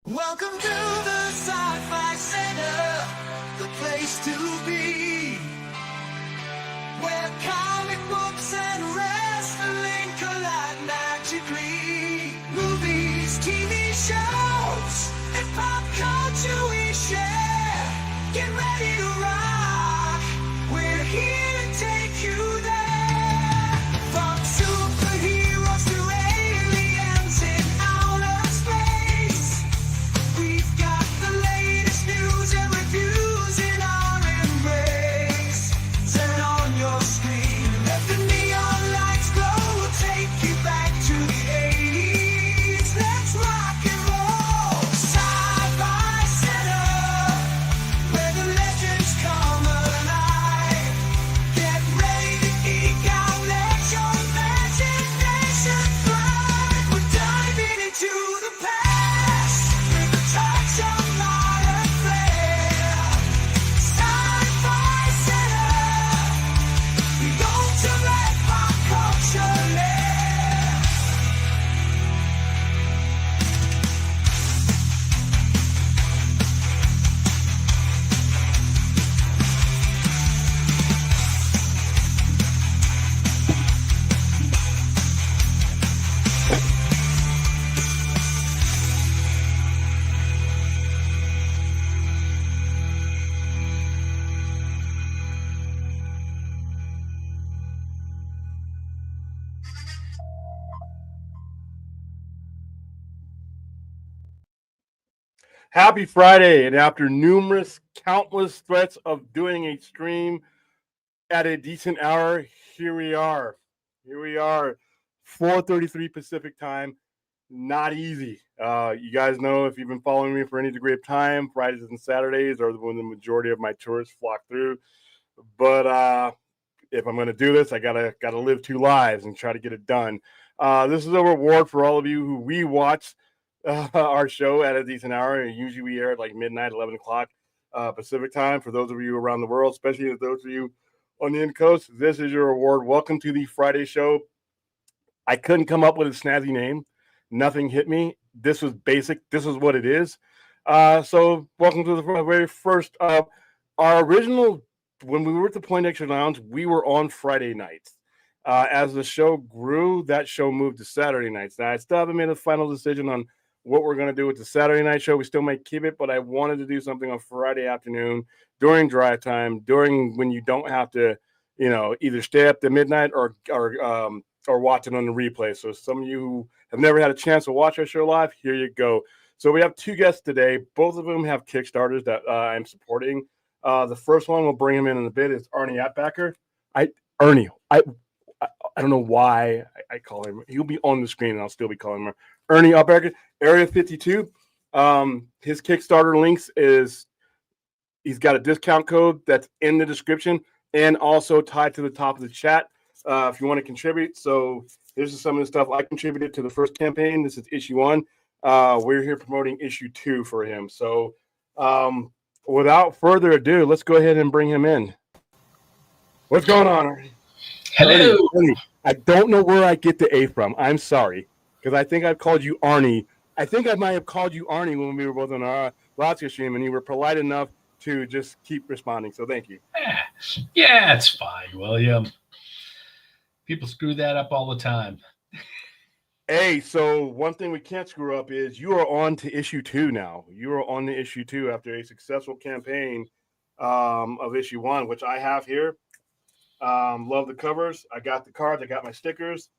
Welcome to the Sci-Fi Center, the place to be, where comic books and wrestling collide magically. Movies, TV shows, and pop culture we share. Get ready to rock, we're here to take you there. From superheroes to aliens in outer space, we've got the latest news and reviews in our embrace. Turn on your screen, let the neon lights glow. We'll take you back to the 80s. Let's rock and roll. Sci-Fi Center, where the legends come alive. Get ready to geek out, let your imagination fly. We're diving into the past with a touch of modern flair. Sci-Fi Center, the ultimate pop culture lair. Happy Friday, and after countless threats of doing a stream at a decent hour, here we are. 4:33 Pacific time. Not easy. You guys know, if you've been following me for any degree of time, Fridays and Saturdays are when the majority of my tourists flock through. But if I'm going to do this, I gotta live two lives and try to get it done. This is a reward for all of you who rewatch our show at a decent hour. Usually we air at like midnight, 11 o'clock Pacific time. For those of you around the world, especially those of you on the East Coast, this is your reward. Welcome to the Friday show. I couldn't come up with a snazzy name. Nothing hit me. This was basic. This is what it is. So welcome to the very first. Our original, when we were at the Point Extra Lounge, we were on Friday nights. As the show grew, that show moved to Saturday nights. Now, I still haven't made a final decision on what we're going to do with the Saturday night show. We still may keep it, but I wanted to do something on Friday afternoon during drive time, during when you don't have to, either stay up to midnight or watch it on the replay. So some of you who have never had a chance to watch our show live, here you go. So we have two guests today. Both of them have Kickstarters that I'm supporting. The first one, we'll bring him in a bit, is Ernie Altbacker. Ernie, I don't know why I call him. He'll be on the screen, and I'll still be calling him Ernie Altbacker. Area 52. His Kickstarter links is he's got a discount code that's in the description and also tied to the top of the chat if you want to contribute. So this is some of the stuff I contributed to the first campaign. This is issue 1. We're here promoting issue 2 for him. So without further ado, let's go ahead and bring him in. What's going on, Ernie? Hello. Ernie, I don't know where I get the A from. I'm sorry, because I think I've called you Arnie. I think I might have called you Arnie when we were both on our Alaska stream, and you were polite enough to just keep responding. So thank you. Yeah, it's fine, William. People screw that up all the time. Hey, so one thing we can't screw up is you are on to issue 2 now. You are on to issue 2 after a successful campaign of issue 1, which I have here. Love the covers. I got the cards. I got my stickers.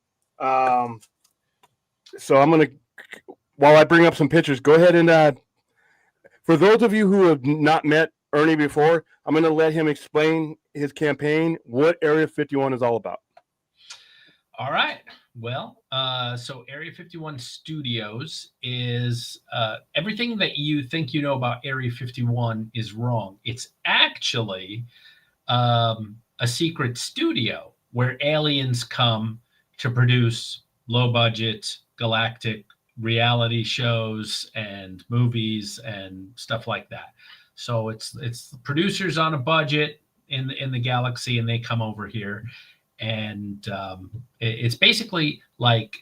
So I'm going to, while I bring up some pictures, go ahead and, for those of you who have not met Ernie before, I'm going to let him explain his campaign, what Area 51 is all about. All right. Well, so Area 51 Studios is everything that you think you know about Area 51 is wrong. It's actually a secret studio where aliens come to produce low-budget galactic reality shows and movies and stuff like that. So it's producers on a budget in the galaxy, and they come over here, and it's basically like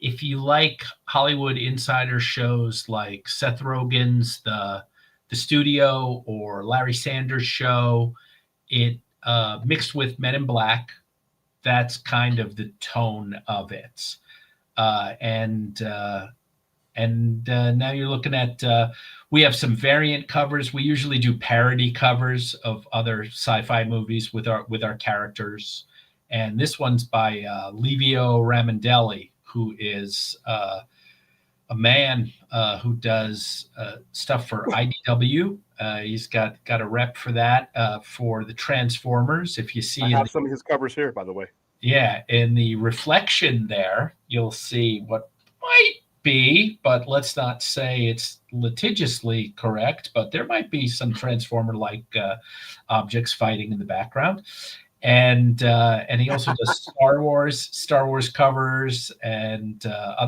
if you like Hollywood insider shows like Seth Rogen's the Studio or Larry Sanders Show, it mixed with Men in Black, that's kind of the tone of it. Now you're looking at we have some variant covers. We usually do parody covers of other sci-fi movies with our characters, and this one's by Livio Ramondelli, who is a man who does stuff for IDW. He's got a rep for that for the Transformers. If you see, I have some of his covers here, by the way. Yeah, in the reflection there, you'll see what might be, but let's not say it's litigiously correct, but there might be some Transformer-like objects fighting in the background. And he also does Star Wars covers, and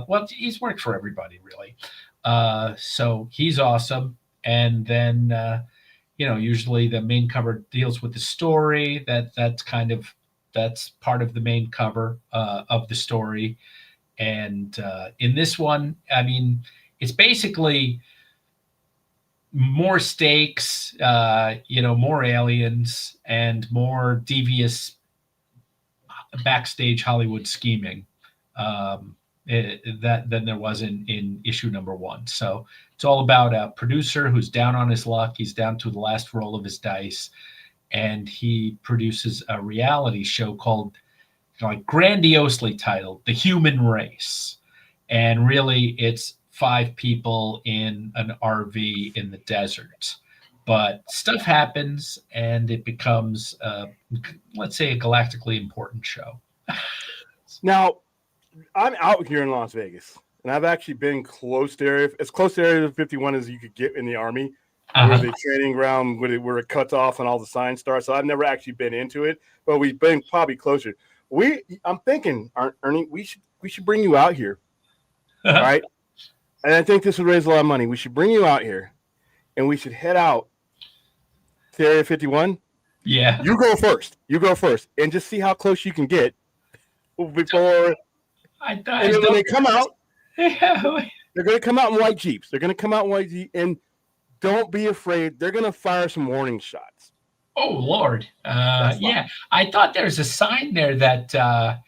well, he's worked for everybody really. So he's awesome. And then usually the main cover deals with the story. That's part of the main cover of the story. And in this one, I mean, it's basically more stakes, more aliens and more devious backstage Hollywood scheming than there was in issue number 1. So it's all about a producer who's down on his luck. He's down to the last roll of his dice, and he produces a reality show called, grandiosely titled The Human Race. And really it's 5 people in an RV in the desert, but stuff happens and it becomes let's say a galactically important show. Now, I'm out here in Las Vegas, and I've actually been close to Area 51 as you could get in the Army, where the training ground where it cuts off and all the signs start. So I've never actually been into it, but we've been probably closer. I'm thinking, Ernie, we should bring you out here, all right? And I think this would raise a lot of money. We should bring you out here, and we should head out to Area 51. Yeah, you go first, and just see how close you can get before. And then when they come out, they're going to come out in white Jeeps. And don't be afraid. They're going to fire some warning shots. Oh, Lord. Yeah. I thought there's a sign there that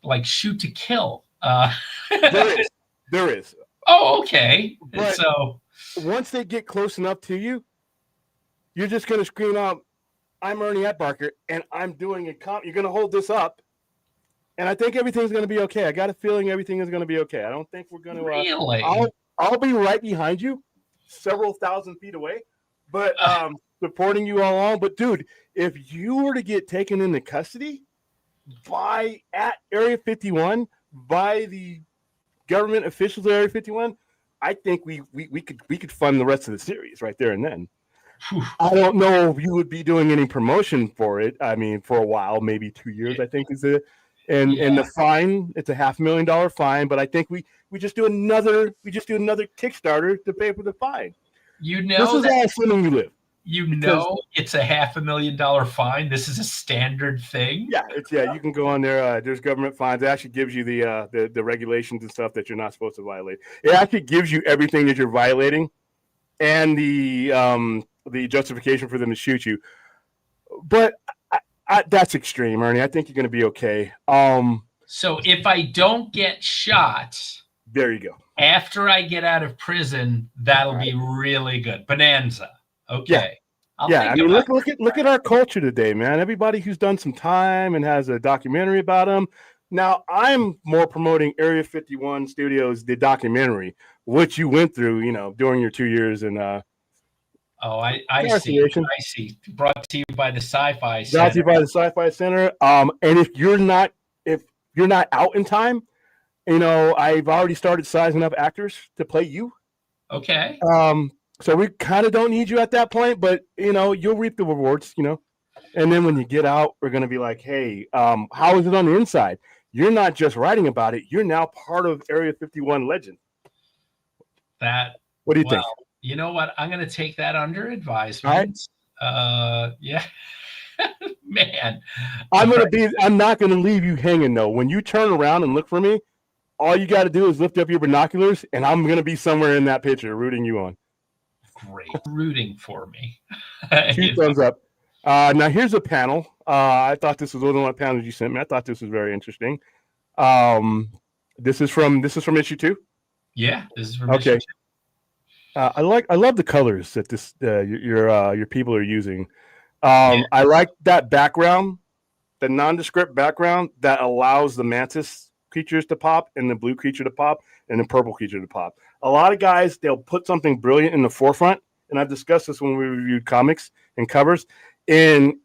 like shoot to kill. There is. Oh, okay. But so once they get close enough to you, you're just going to scream out, "I'm Ernie Altbacker, and I'm doing a comp." You're going to hold this up, and I think everything's going to be okay. I got a feeling everything is going to be okay. I don't think we're going to. Really? I'll be right behind you, several thousand feet away, but supporting you all along. But dude, if you were to get taken into custody at Area 51 by the government officials at Area 51, I think we could fund the rest of the series right there and then. I don't know if you would be doing any promotion for it. I mean, for a while, maybe 2 years, I think is it. And the fine, it's a $500,000 fine, but I think we just do another Kickstarter to pay for the fine. This is all assuming you live. It's a $500,000 fine. This is a standard thing. Yeah, you can go on there. There's government fines. It actually gives you the regulations and stuff that you're not supposed to violate. It actually gives you everything that you're violating, and the justification for them to shoot you. But that's extreme, Ernie. I think you're going to be okay. So if I don't get shot, there you go. After I get out of prison, that'll be really good. Bonanza. Okay. Yeah. I mean, look at our culture today, man. Everybody who's done some time and has a documentary about them. Now, I'm more promoting Area 51 Studios, the documentary, which you went through, during your 2 years in. I see. Brought to you by the Sci-Fi Center. Brought to you by the Sci-Fi Center. And if you're not out in time, I've already started sizing up actors to play you. Okay. So we kind of don't need you at that point, but you'll reap the rewards, And then when you get out, we're gonna be like, hey, how is it on the inside? You're not just writing about it; you're now part of Area 51 legend. What do you think? You know what? I'm going to take that under advisement. Yeah, man. I'm not going to leave you hanging though. When you turn around and look for me, all you got to do is lift up your binoculars, and I'm gonna be somewhere in that picture, rooting you on. Great, rooting for me. 2 thumbs up. Now here's a panel. I thought this was one of the panels you sent me. I thought this was very interesting. This is from issue 2. Yeah, this is from okay. issue 2. I love the colors that this your people are using. I like that background, the nondescript background that allows the mantis creatures to pop and the blue creature to pop and the purple creature to pop. A lot of guys, they'll put something brilliant in the forefront, and I've discussed this when we reviewed comics and covers, and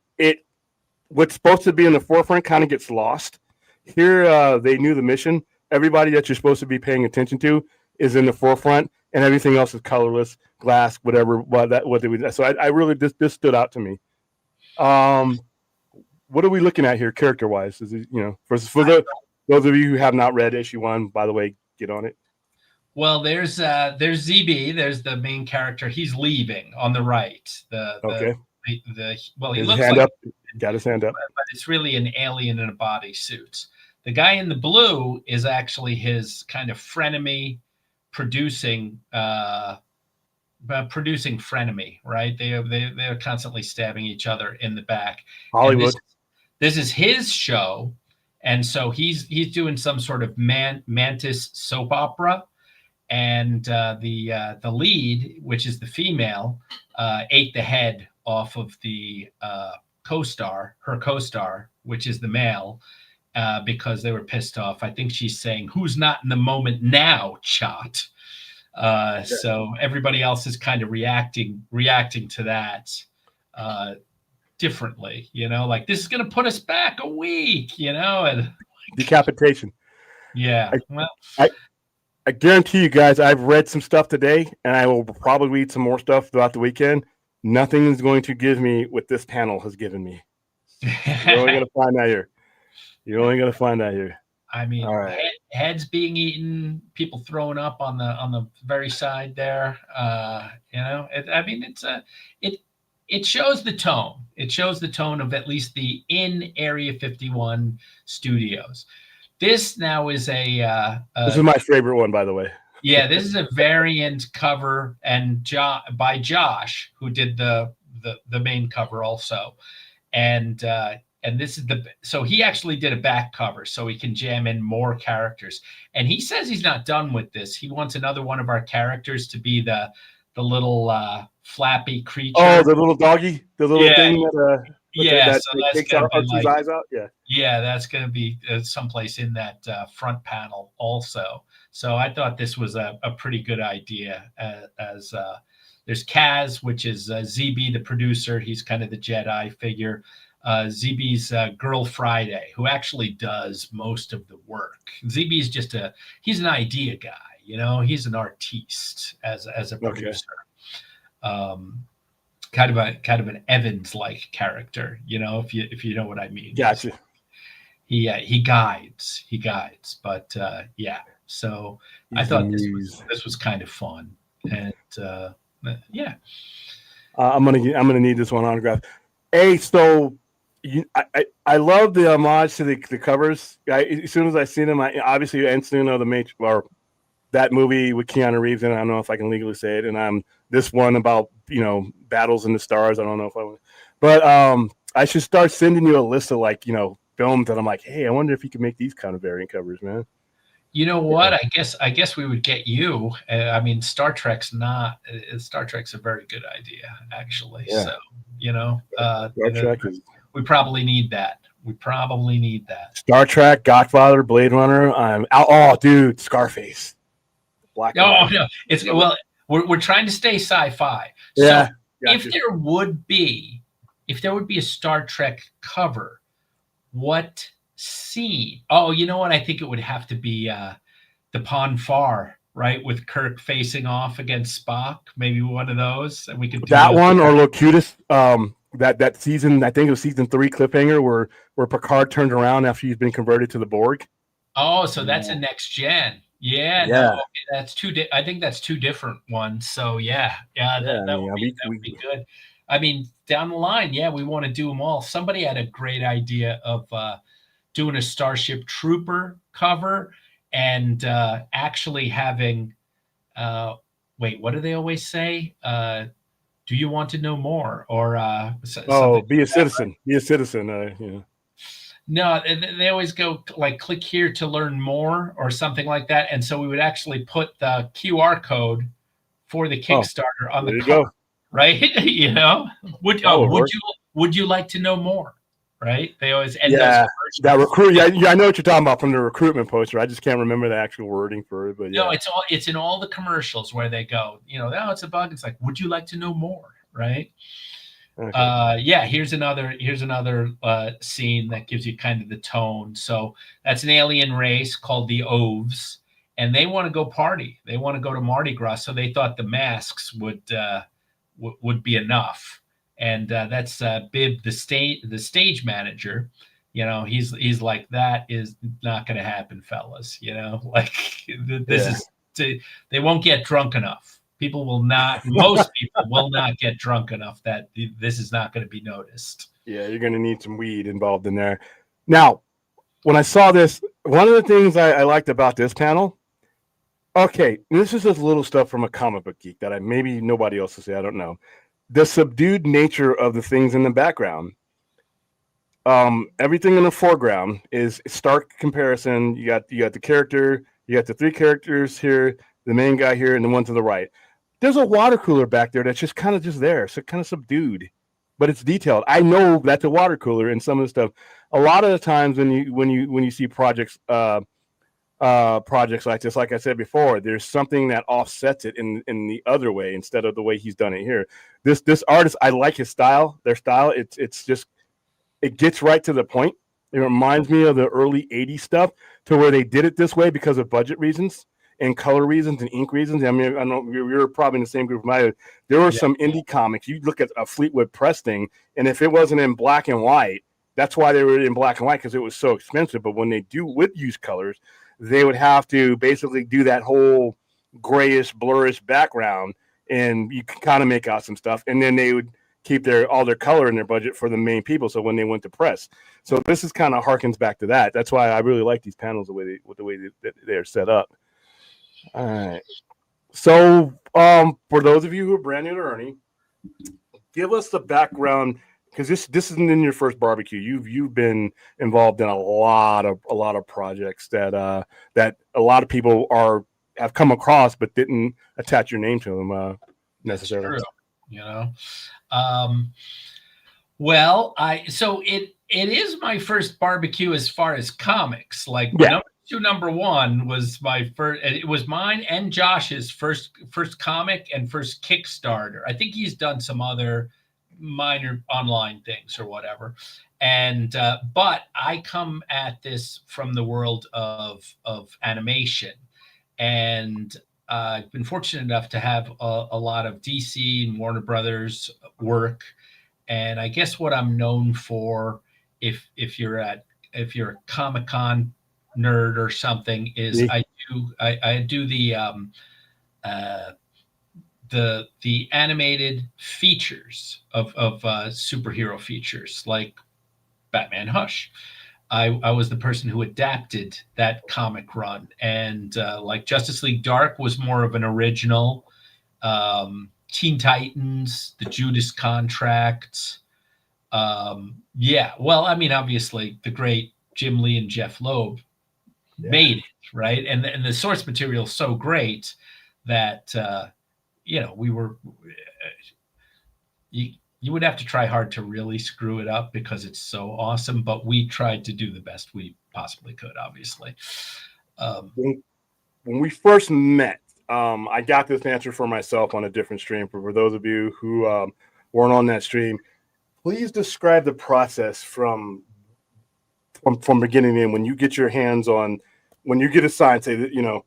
what's supposed to be in the forefront kind of gets lost. Here, they knew the mission. Everybody that you're supposed to be paying attention to is in the forefront, and everything else is colorless, glass, whatever. So I really this stood out to me. What are we looking at here, character wise? Is it, for those of you who have not read issue 1, by the way, get on it. Well, there's ZB. There's the main character. He's leaving on the right. He looks hand like up. Got his hand up, but it's really an alien in a bodysuit. The guy in the blue is actually his kind of frenemy, producing frenemy, right? They're constantly stabbing each other in the back. Hollywood. This is his show, and so he's doing some sort of mantis soap opera, and the lead, which is the female, ate the head off of the her co-star, which is the male, because they were pissed off. I think she's saying, "Who's not in the moment now, Chot?" So everybody else is kind of reacting to that differently, like this is going to put us back a week, and decapitation. Yeah. I guarantee you guys, I've read some stuff today, and I will probably read some more stuff throughout the weekend. Nothing is going to give me what this panel has given me. You're only going to find that here. I mean, right. Heads being eaten, people throwing up on the very side there. It shows the tone. It shows the tone of at least the in Area 51 studios. This now is this is my favorite one, by the way. Yeah, this is a variant cover, and by Josh, who did the main cover also, and this is so he actually did a back cover so he can jam in more characters. And he says he's not done with this. He wants another one of our characters to be the little flappy creature. Oh, the little doggy, the little thing that takes Archie's eyes out. Yeah, that's going to be someplace in that front panel also. So I thought this was a pretty good idea. As there's Kaz, which is ZB, the producer. He's kind of the Jedi figure. ZB's Girl Friday, who actually does most of the work. ZB's he's an idea guy, he's an artiste as a producer. Kind of an Evans-like character, if you know what I mean. Gotcha. He guides, but so I thought this was kind of fun, and I'm gonna need this one autographed. So I love the homage to the covers. As soon as I see them, I obviously instantly know the Matrix or that movie with Keanu Reeves in it. I don't know if I can legally say it, and I'm this one about battles in the stars. I don't know if I want, but I should start sending you a list of films that I'm like, hey, I wonder if you can make these kind of variant covers, man. You know what? I guess we would get you. I mean, Star Trek's a very good idea, actually. Yeah. So Star Trek we probably need that. Star Trek, Godfather, Blade Runner. Dude, Scarface. Black. No, it's we're trying to stay sci-fi. Yeah. So if there would be a Star Trek cover, what scene? Oh, you know what? I think it would have to be the Pon farr, right, with Kirk facing off against Spock. Maybe one of those, and we could do that one or Locutus. That season, I think it was season 3 cliffhanger where Picard turned around after he's been converted to the Borg. Oh, so that's a next gen. Yeah. No, okay, that's I think that's 2 different ones. So that would be good. I mean, down the line, we want to do them all. Somebody had a great idea of doing a Starship Trooper cover, and actually having, wait, what do they always say? Do you want to know more? Or something. Be a citizen. Be a citizen. No, they always go like, click here to learn more or something like that. And so we would actually put the QR code for the Kickstarter on there the you cover, go. right? You know, would That would work. would you like to know more? Right? They always end those Yeah, that commercials. recruit. Yeah, I know what you're talking about from the recruitment poster. I just can't remember the actual wording for it, but yeah. No, it's in all the commercials where they go, you know, oh, it's a bug. It's like, would you like to know more? Right? Okay. Yeah, here's another scene that gives you kind of the tone. So that's an alien race called the Oves, and they want to go party. They want to go to Mardi Gras, so they thought the masks would be enough. And that's Bib, the stage manager. You know, he's like, that is not going to happen, fellas. You know, like this is they won't get drunk enough. People will not, most people will not get drunk enough that this is not going to be noticed. Yeah, you're going to need some weed involved in there. Now, when I saw this, one of the things I liked about this panel, okay, this is just little stuff from a comic book geek that maybe nobody else will say, I don't know. The subdued nature of the things in the background. Everything in the foreground is stark comparison. You got the character, you got the three characters here, the main guy here, and the one to the right. There's a water cooler back there that's just kind of just there, so kind of subdued, but it's detailed. I know that's a water cooler and some of the stuff. A lot of the times when you see projects like this, like I said before, there's something that offsets it in the other way instead of the way he's done it here. This artist, I like his style. Their style, it's just, it gets right to the point. It reminds me of the early 80s stuff to where they did it this way because of budget reasons and color reasons and ink reasons. I mean, I know we were probably in the same group. There were some indie comics. You look at a Fleetwood Press thing, and if it wasn't in black and white, that's why they were in black and white, because it was so expensive. But when they would use colors, they would have to basically do that whole grayish, blurrish background, and you can kind of make out some stuff. And then they would keep all their color in their budget for the main people. So when they went to press, so this is kind of harkens back to that. That's why I really like these panels the way they're set up. All right. So for those of you who are brand new to Ernie, give us the background, because this isn't in your first barbecue. You've been involved in a lot of projects that a lot of people have come across but didn't attach your name to them necessarily. You know, well, so it is my first barbecue as far as comics. Like number one was my first. It was mine and Josh's first comic and first Kickstarter. I think he's done some other minor online things or whatever. And but I come at this from the world of animation, and I've been fortunate enough to have a lot of DC and Warner Brothers work. And I guess what I'm known for, if you're a Comic-Con nerd or something, is I do the animated features of superhero features like Batman Hush. I was the person who adapted that comic run, and like Justice League Dark was more of an original. Teen Titans, the Judas Contract. Yeah, well, I mean, obviously the great Jim Lee and Jeff Loeb made it, right? And the source material is so great that you know, we were you would have to try hard to really screw it up because it's so awesome, but we tried to do the best we possibly could, obviously. When we first met, I got this answer for myself on a different stream. For those of you who weren't on that stream, please describe the process from beginning to end. When you get your hands on, when you get assigned, say that, you know,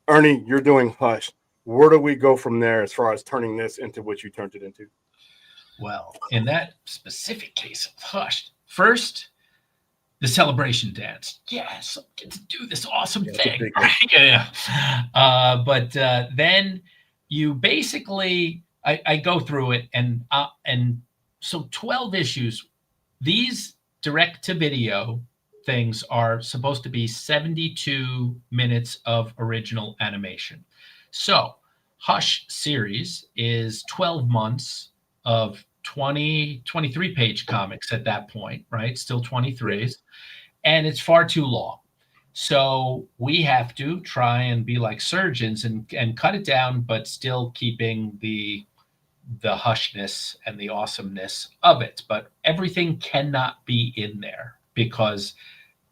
Ernie, you're doing Hush. Where do we go from there as far as turning this into what you turned it into? Well, in that specific case of Hush, first, the celebration dance. Yes, I get to do this awesome thing. Right? But then you basically, I go through it, and so 12 issues. These direct to video things are supposed to be 72 minutes of original animation. So Hush series is 12 months of 23 page comics at that point, right? Still 23s. And it's far too long. So we have to try and be like surgeons and cut it down, but still keeping the hushness and the awesomeness of it. But everything cannot be in there because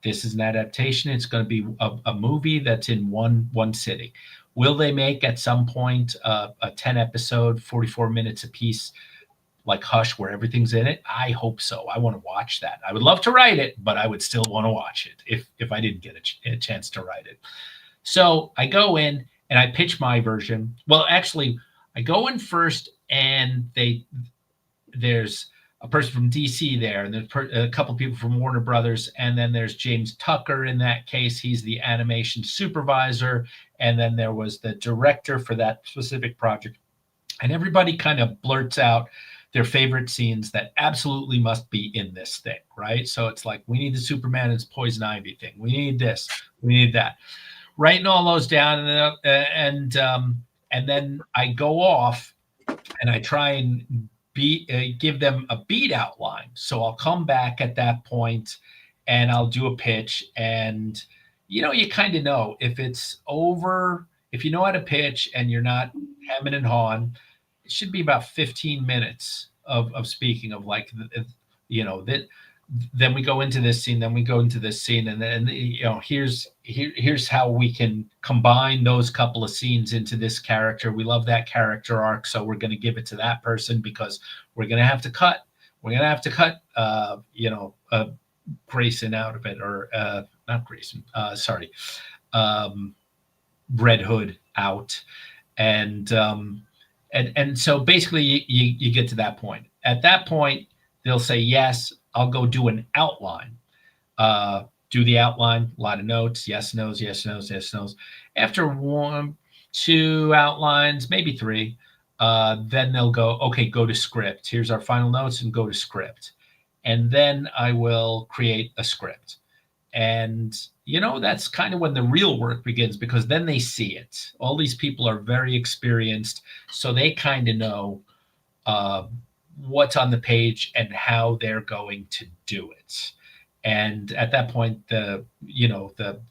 this is an adaptation. It's going to be a movie that's in one sitting. Will they make at some point a 10 episode, 44 minutes a piece, like Hush, where everything's in it? I hope so. I want to watch that. I would love to write it, but I would still want to watch it if I didn't get a chance to write it. So I go in and I pitch my version. Well, actually, I go in first, and there's a person from DC there, and there's a couple people from Warner Brothers, and then there's James Tucker in that case. He's the animation supervisor, and then there was the director for that specific project. And everybody kind of blurts out their favorite scenes that absolutely must be in this thing, right? So it's like, we need the Superman and Poison Ivy thing. We need this. We need that. Writing all those down, and then I go off and I try and give them a beat outline. So I'll come back at that point and I'll do a pitch, and you kind of know if it's over. If you know how to pitch and you're not hemming and hawing, it should be about 15 minutes of speaking of like, that. Then we go into this scene, then we go into this scene, and then here's how we can combine those couple of scenes into this character. We love that character arc, so we're going to give it to that person because we're going to have to cut. We're going to have to cut, Grayson out of it, or not Grayson. Sorry, Red Hood out, and so basically you get to that point. At that point, they'll say yes. I'll go do an outline. Do the outline, a lot of notes, yes, no's, yes, no's, yes, no's. After 1, 2 outlines, maybe 3, then they'll go, okay, go to script. Here's our final notes, and go to script. And then I will create a script. And, that's kind of when the real work begins, because then they see it. All these people are very experienced, so they kind of know what's on the page and how they're going to do it. And at that point, the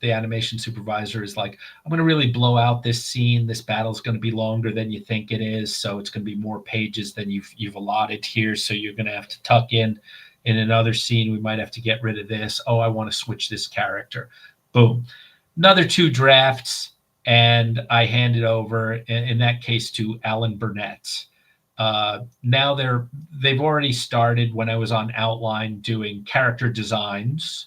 animation supervisor is like, I'm going to really blow out this scene. This battle is going to be longer than you think it is, so it's going to be more pages than you've allotted here. So you're going to have to tuck in another scene. We might have to get rid of this. Oh, I want to switch this character. Boom, another 2 drafts, and I hand it over. In that case, to Alan Burnett. Now they've already started, when I was on outline, doing character designs.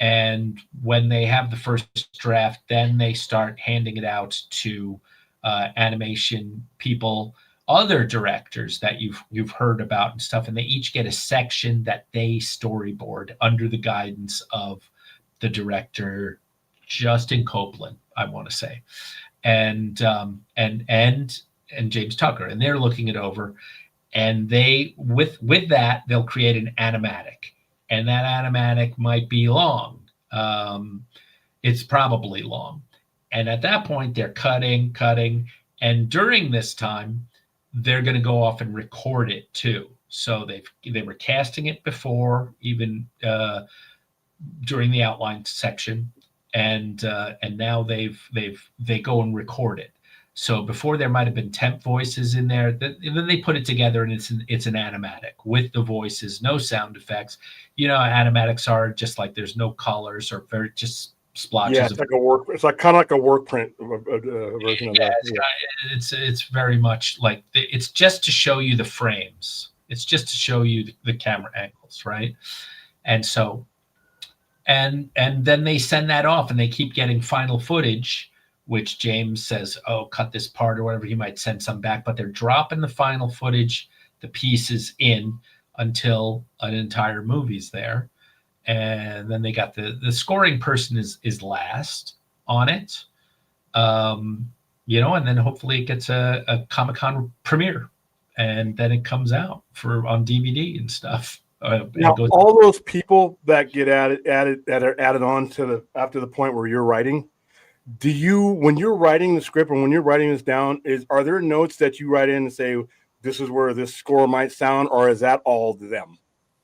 And when they have the first draft, then they start handing it out to animation people, other directors that you've heard about and stuff. And they each get a section that they storyboard under the guidance of the director, Justin Copeland, I want to say. And James Tucker, and they're looking it over, and they with that they'll create an animatic, and that animatic might be long. It's probably long, and at that point they're cutting, and during this time they're going to go off and record it too. So they were casting it before, even during the outline section, and now they go and record it. So before, there might have been temp voices in there. And then they put it together, and it's an animatic with the voices, no sound effects. Animatics are just like, there's no colors, or very just splotches. Yeah, it's like kind of like a work print version of that. It's very much like it's just to show you the frames. It's just to show you the camera angles, right? And so, and then they send that off, and they keep getting final footage, which James says, oh, cut this part or whatever. He might send some back, but they're dropping the final footage, the pieces in, until an entire movie's there. And then they got the scoring person is last on it. And then hopefully it gets a Comic-Con premiere, and then it comes out on DVD and stuff. Now, goes. all those people that get that are added on to after the point where you're writing, do you, when you're writing the script and when you're writing this down, are there notes that you write in and say this is where this score might sound, or is that all them?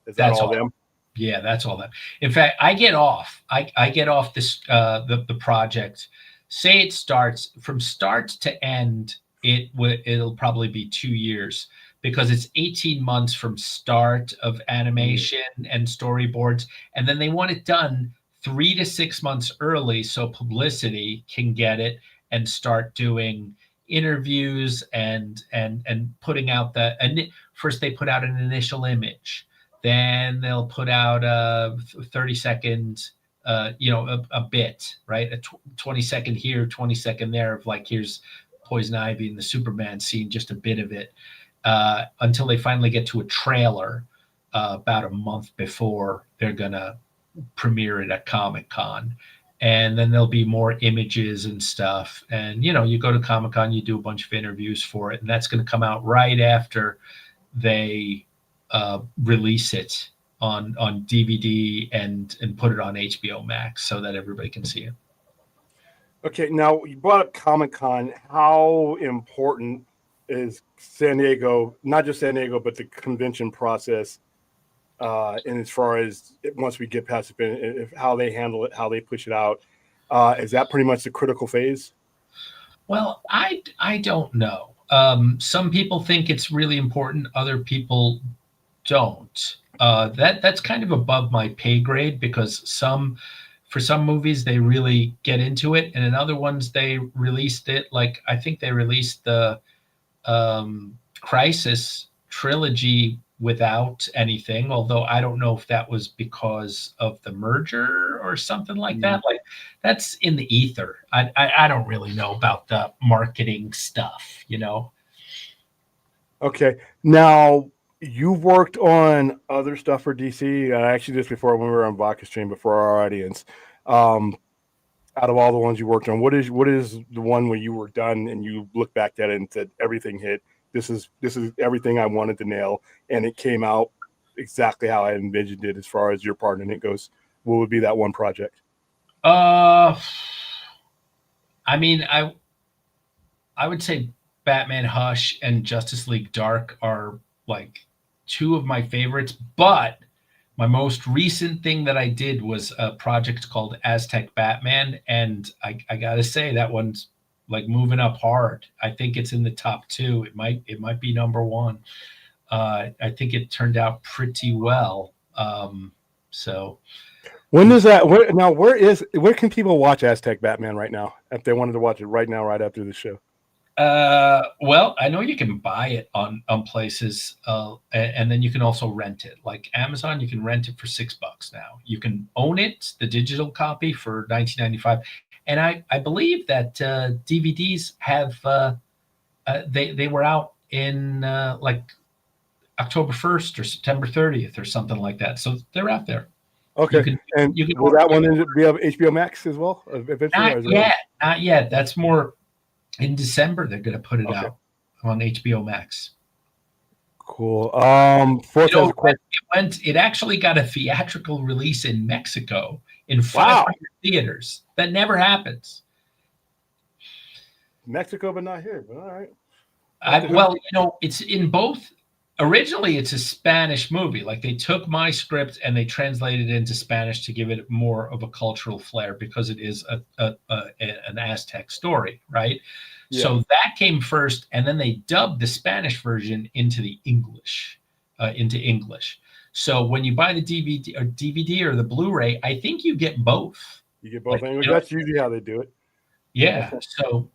Is that That's all all. them? Yeah, that's all that. In fact, I get off. I get off this the project. Say it starts from start to end. It'll probably be 2 years because it's 18 months from start of animation and storyboards, and then they want it done 3 to 6 months early so publicity can get it and start doing interviews and putting out and first they put out an initial image, then they'll put out a 30-second a bit, right? A 20-second here, 20-second there of like, here's Poison Ivy and the Superman scene, just a bit of it, until they finally get to a trailer about a month before they're gonna premiere it at Comic-Con. And then there'll be more images and stuff. And you go to Comic-Con, you do a bunch of interviews for it, and that's going to come out right after they release it on DVD and put it on HBO Max so that everybody can see it. Okay, now you brought up Comic-Con. How important is San Diego, not just San Diego, but the convention process? And as far as once we get past it, how they handle it, how they push it out, is that pretty much the critical phase? Well, I don't know. Some people think it's really important. Other people don't. That's kind of above my pay grade because for some movies they really get into it, and in other ones they released it. Like I think they released the Crisis trilogy without anything, although I don't know if that was because of the merger or something like that. Like that's in the ether. I don't really know about the marketing stuff, Okay, now you've worked on other stuff for DC. Actually, just before when we were on Vodka Stream, before our audience, out of all the ones you worked on, what is the one where you were done and you look back at it and said everything hit? This is everything I wanted to nail, and it came out exactly how I envisioned it as far as your part in it goes. What would be that one project? I mean, I would say Batman Hush and Justice League Dark are like two of my favorites, but my most recent thing that I did was a project called Aztec Batman, and I gotta say that one's like moving up hard. I think it's in the top 2. It might be number 1. I think it turned out pretty well. So when does that? Where can people watch Aztec Batman right now if they wanted to watch it right now, right after the show? Well, I know you can buy it on places, and then you can also rent it. Like Amazon, you can rent it for $6 now. You can own it, the digital copy, for $19.95. And I believe that DVDs have they were out in like October 1st or September 30th or something like that. So they're out there. Okay, will that one be on HBO Max as well? Eventually, not yet. That's more in December. They're going to put it out on HBO Max. Cool. It actually got a theatrical release in Mexico in 500 theaters. That never happens. Mexico, but not here. But all right. Well, it's in both. Originally, it's a Spanish movie. Like they took my script and they translated it into Spanish to give it more of a cultural flair because it is an Aztec story, right? Yeah. So that came first, and then they dubbed the Spanish version into the English, So when you buy the DVD or the Blu-ray, I think you get both. You get both. That's usually how they do it. Yeah. So.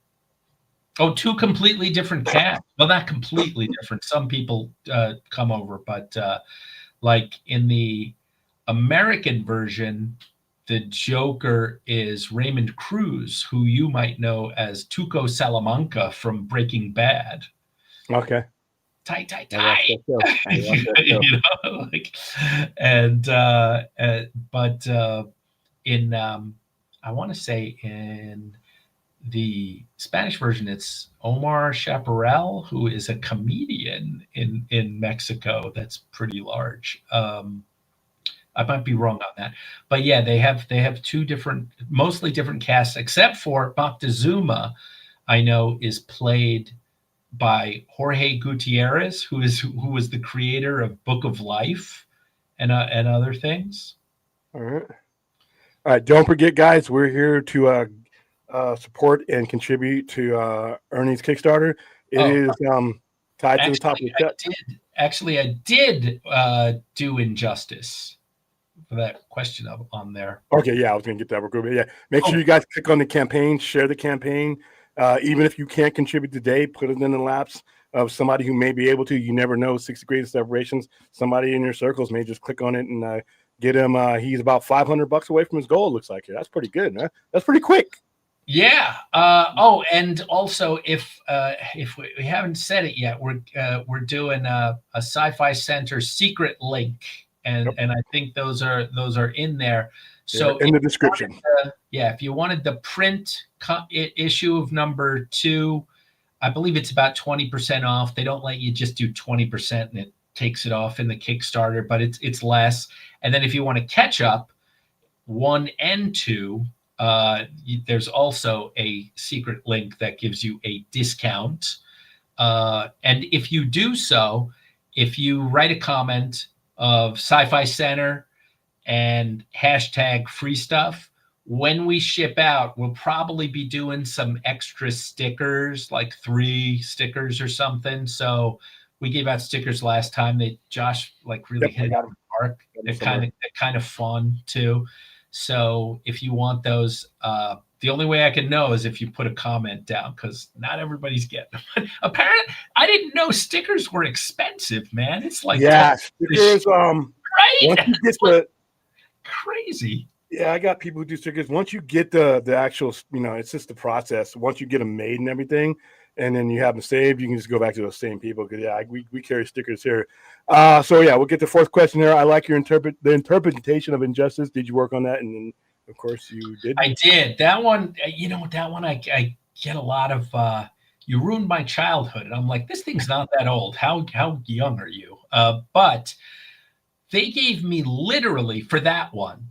Oh, 2 completely different casts. Well, not completely different. Some people come over, but like in the American version, the Joker is Raymond Cruz, who you might know as Tuco Salamanca from Breaking Bad. Okay. Tight. But in I want to say in the Spanish version, it's Omar Chaparral, who is a comedian in Mexico that's pretty large. I might be wrong on that, but yeah, they have two different, mostly different casts, except for Moctezuma, I know is played by Jorge Gutierrez, who was the creator of Book of Life and other things. All right. All right. Don't forget, guys, we're here to support and contribute to Ernie's Kickstarter. It is tied to the top of the chat. I did do Injustice for that question on there. Okay, yeah, I was going to get that real quick. Yeah, make sure you guys click on the campaign, share the campaign. Even if you can't contribute today, put it in the laps of somebody who may be able to. You never know. 60 Greatest Separations. Somebody in your circles may just click on it and get him. He's about $500 away from his goal. It looks like here. That's pretty good, man. That's pretty quick. Yeah. And also, if we haven't said it yet, we're doing a Sci-Fi Center secret link, and I think those are in there. So in the description. If you wanted the print issue of number 2, I believe it's about 20% off. They don't let you just do 20%, and it takes it off in the Kickstarter, but it's less. And then if you want to catch up 1 and 2. There's also a secret link that gives you a discount. And if you do so, if you write a comment of Sci-Fi Center and hashtag free stuff, when we ship out, we'll probably be doing some extra stickers, like 3 stickers or something. So we gave out stickers last time. Josh really hit it out of the park. They're kind of fun too. So if you want those, the only way I can know is if you put a comment down, because not everybody's getting them. Apparently, I didn't know stickers were expensive, man. It's like stickers. Right? Once you get the crazy. Yeah, I got people who do stickers. Once you get the actual, it's just the process. Once you get them made and everything, and then you have them saved, you can just go back to those same people. Because we carry stickers here. So yeah, we'll get the 4th question here. I like your interpretation of Injustice. Did you work on that? And then, of course, you did. I did. That one. That one I get a lot of. You ruined my childhood, and I'm like, this thing's not that old. How young are you? But they gave me literally for that one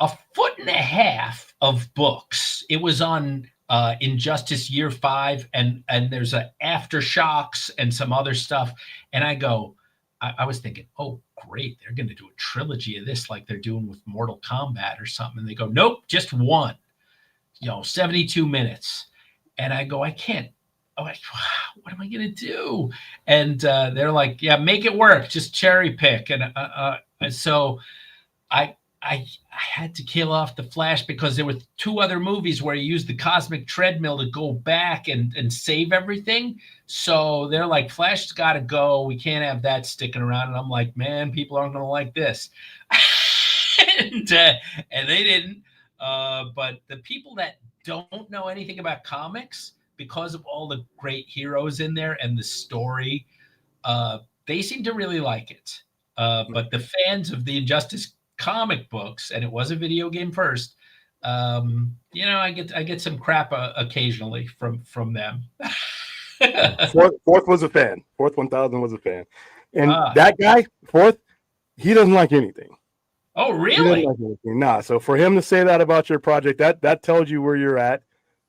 1.5 foot of books. It was on Injustice Year 5, and there's a Aftershocks and some other stuff. And I was thinking, oh, great, they're going to do a trilogy of this like they're doing with Mortal Kombat or something. And they go, nope, just one, 72 minutes. And I go, I can't. What am I going to do? And they're like, yeah, make it work. Just cherry pick. And so I had to kill off the Flash because there were 2 other movies where he used the cosmic treadmill to go back and save everything. So they're like, Flash's got to go. We can't have that sticking around. And I'm like, man, people aren't going to like this. and they didn't. But the people that don't know anything about comics, because of all the great heroes in there and the story, they seem to really like it. But the fans of the Injustice comic books, and it was a video game first, I get some crap occasionally from them. Fourth was a fan. Fourth 1000 was a fan, and that guy Fourth, he doesn't like anything. Oh, really? He doesn't like anything. Nah. So for him to say that about your project, that tells you where you're at.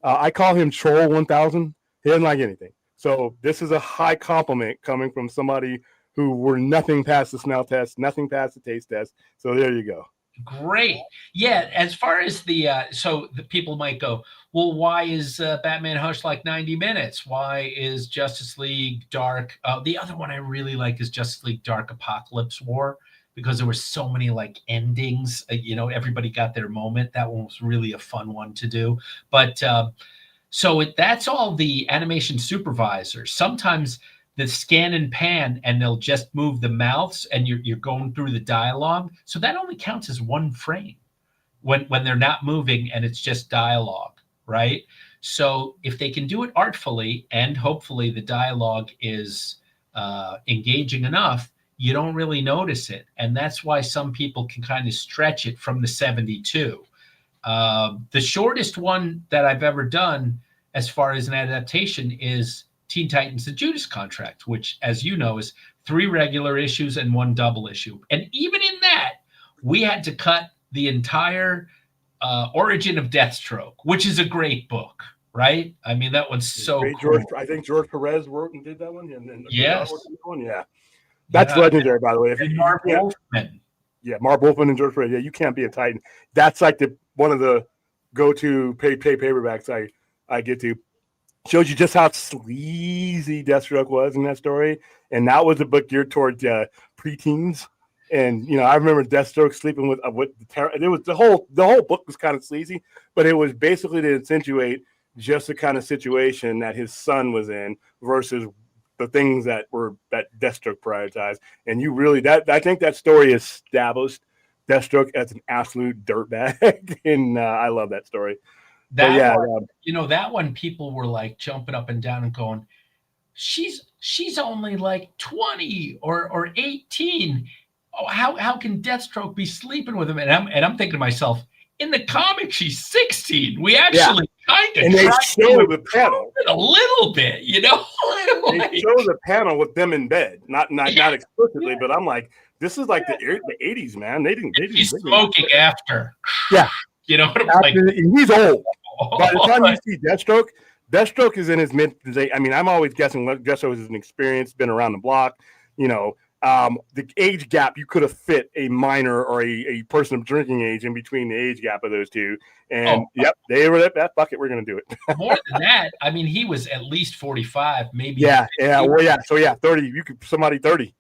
I call him Troll 1000. He doesn't like anything. So this is a high compliment coming from somebody who were nothing past the smell test, nothing past the taste test. So there you go. Great. Yeah. As far as so the people might go, well, why is Batman Hush like 90 minutes? Why is Justice League Dark? The other one I really like is Justice League Dark Apocalypse War, because there were so many endings. Everybody got their moment. That one was really a fun one to do. But so that's all the animation supervisors. Sometimes the scan and pan, and they'll just move the mouths, and you're going through the dialogue. So that only counts as 1 frame when they're not moving and it's just dialogue, right? So if they can do it artfully, and hopefully the dialogue is engaging enough, you don't really notice it. And that's why some people can kind of stretch it from the 72. The shortest one that I've ever done as far as an adaptation is Teen Titans: The Judas Contract, which, as you know, is 3 regular issues and 1 double issue. And even in that, we had to cut the entire origin of Deathstroke, which is a great book, right? I mean, that one's so Great cool. I think George Perez wrote and did that one. And Yes. Yeah. That's legendary, by the way. If you Mark Wolfman. Yeah, Mark Wolfman and George Perez. Yeah, you can't be a Titan. That's like one of the go-to pay paperbacks I get to. Shows you just how sleazy Deathstroke was in that story, and that was a book geared towards preteens. And I remember Deathstroke sleeping with it was the whole book was kind of sleazy, but it was basically to accentuate just the kind of situation that his son was in versus the things that Deathstroke prioritized. And you really I think that story established Deathstroke as an absolute dirtbag, and I love that story. That one, people were like jumping up and down and going, she's only like 20 or 18. Oh, how can Deathstroke be sleeping with him? And I'm thinking to myself, in the comic, she's 16. We actually kind of, and they show the panel a little bit, They show the panel with them in bed, not explicitly, but I'm like, this is like the 80s, man. They didn't. He's smoking after. Yeah, you know what I'm like. He's old. By the time you see Deathstroke is in his mid. I mean, I'm always guessing Deathstroke is an experience, been around the block. The age gap, you could have fit a minor or a person of drinking age in between the age gap of those two. And they were that bucket. We're going to do it. More than that, I mean, he was at least 45, maybe. Yeah. So 30. You could somebody 30.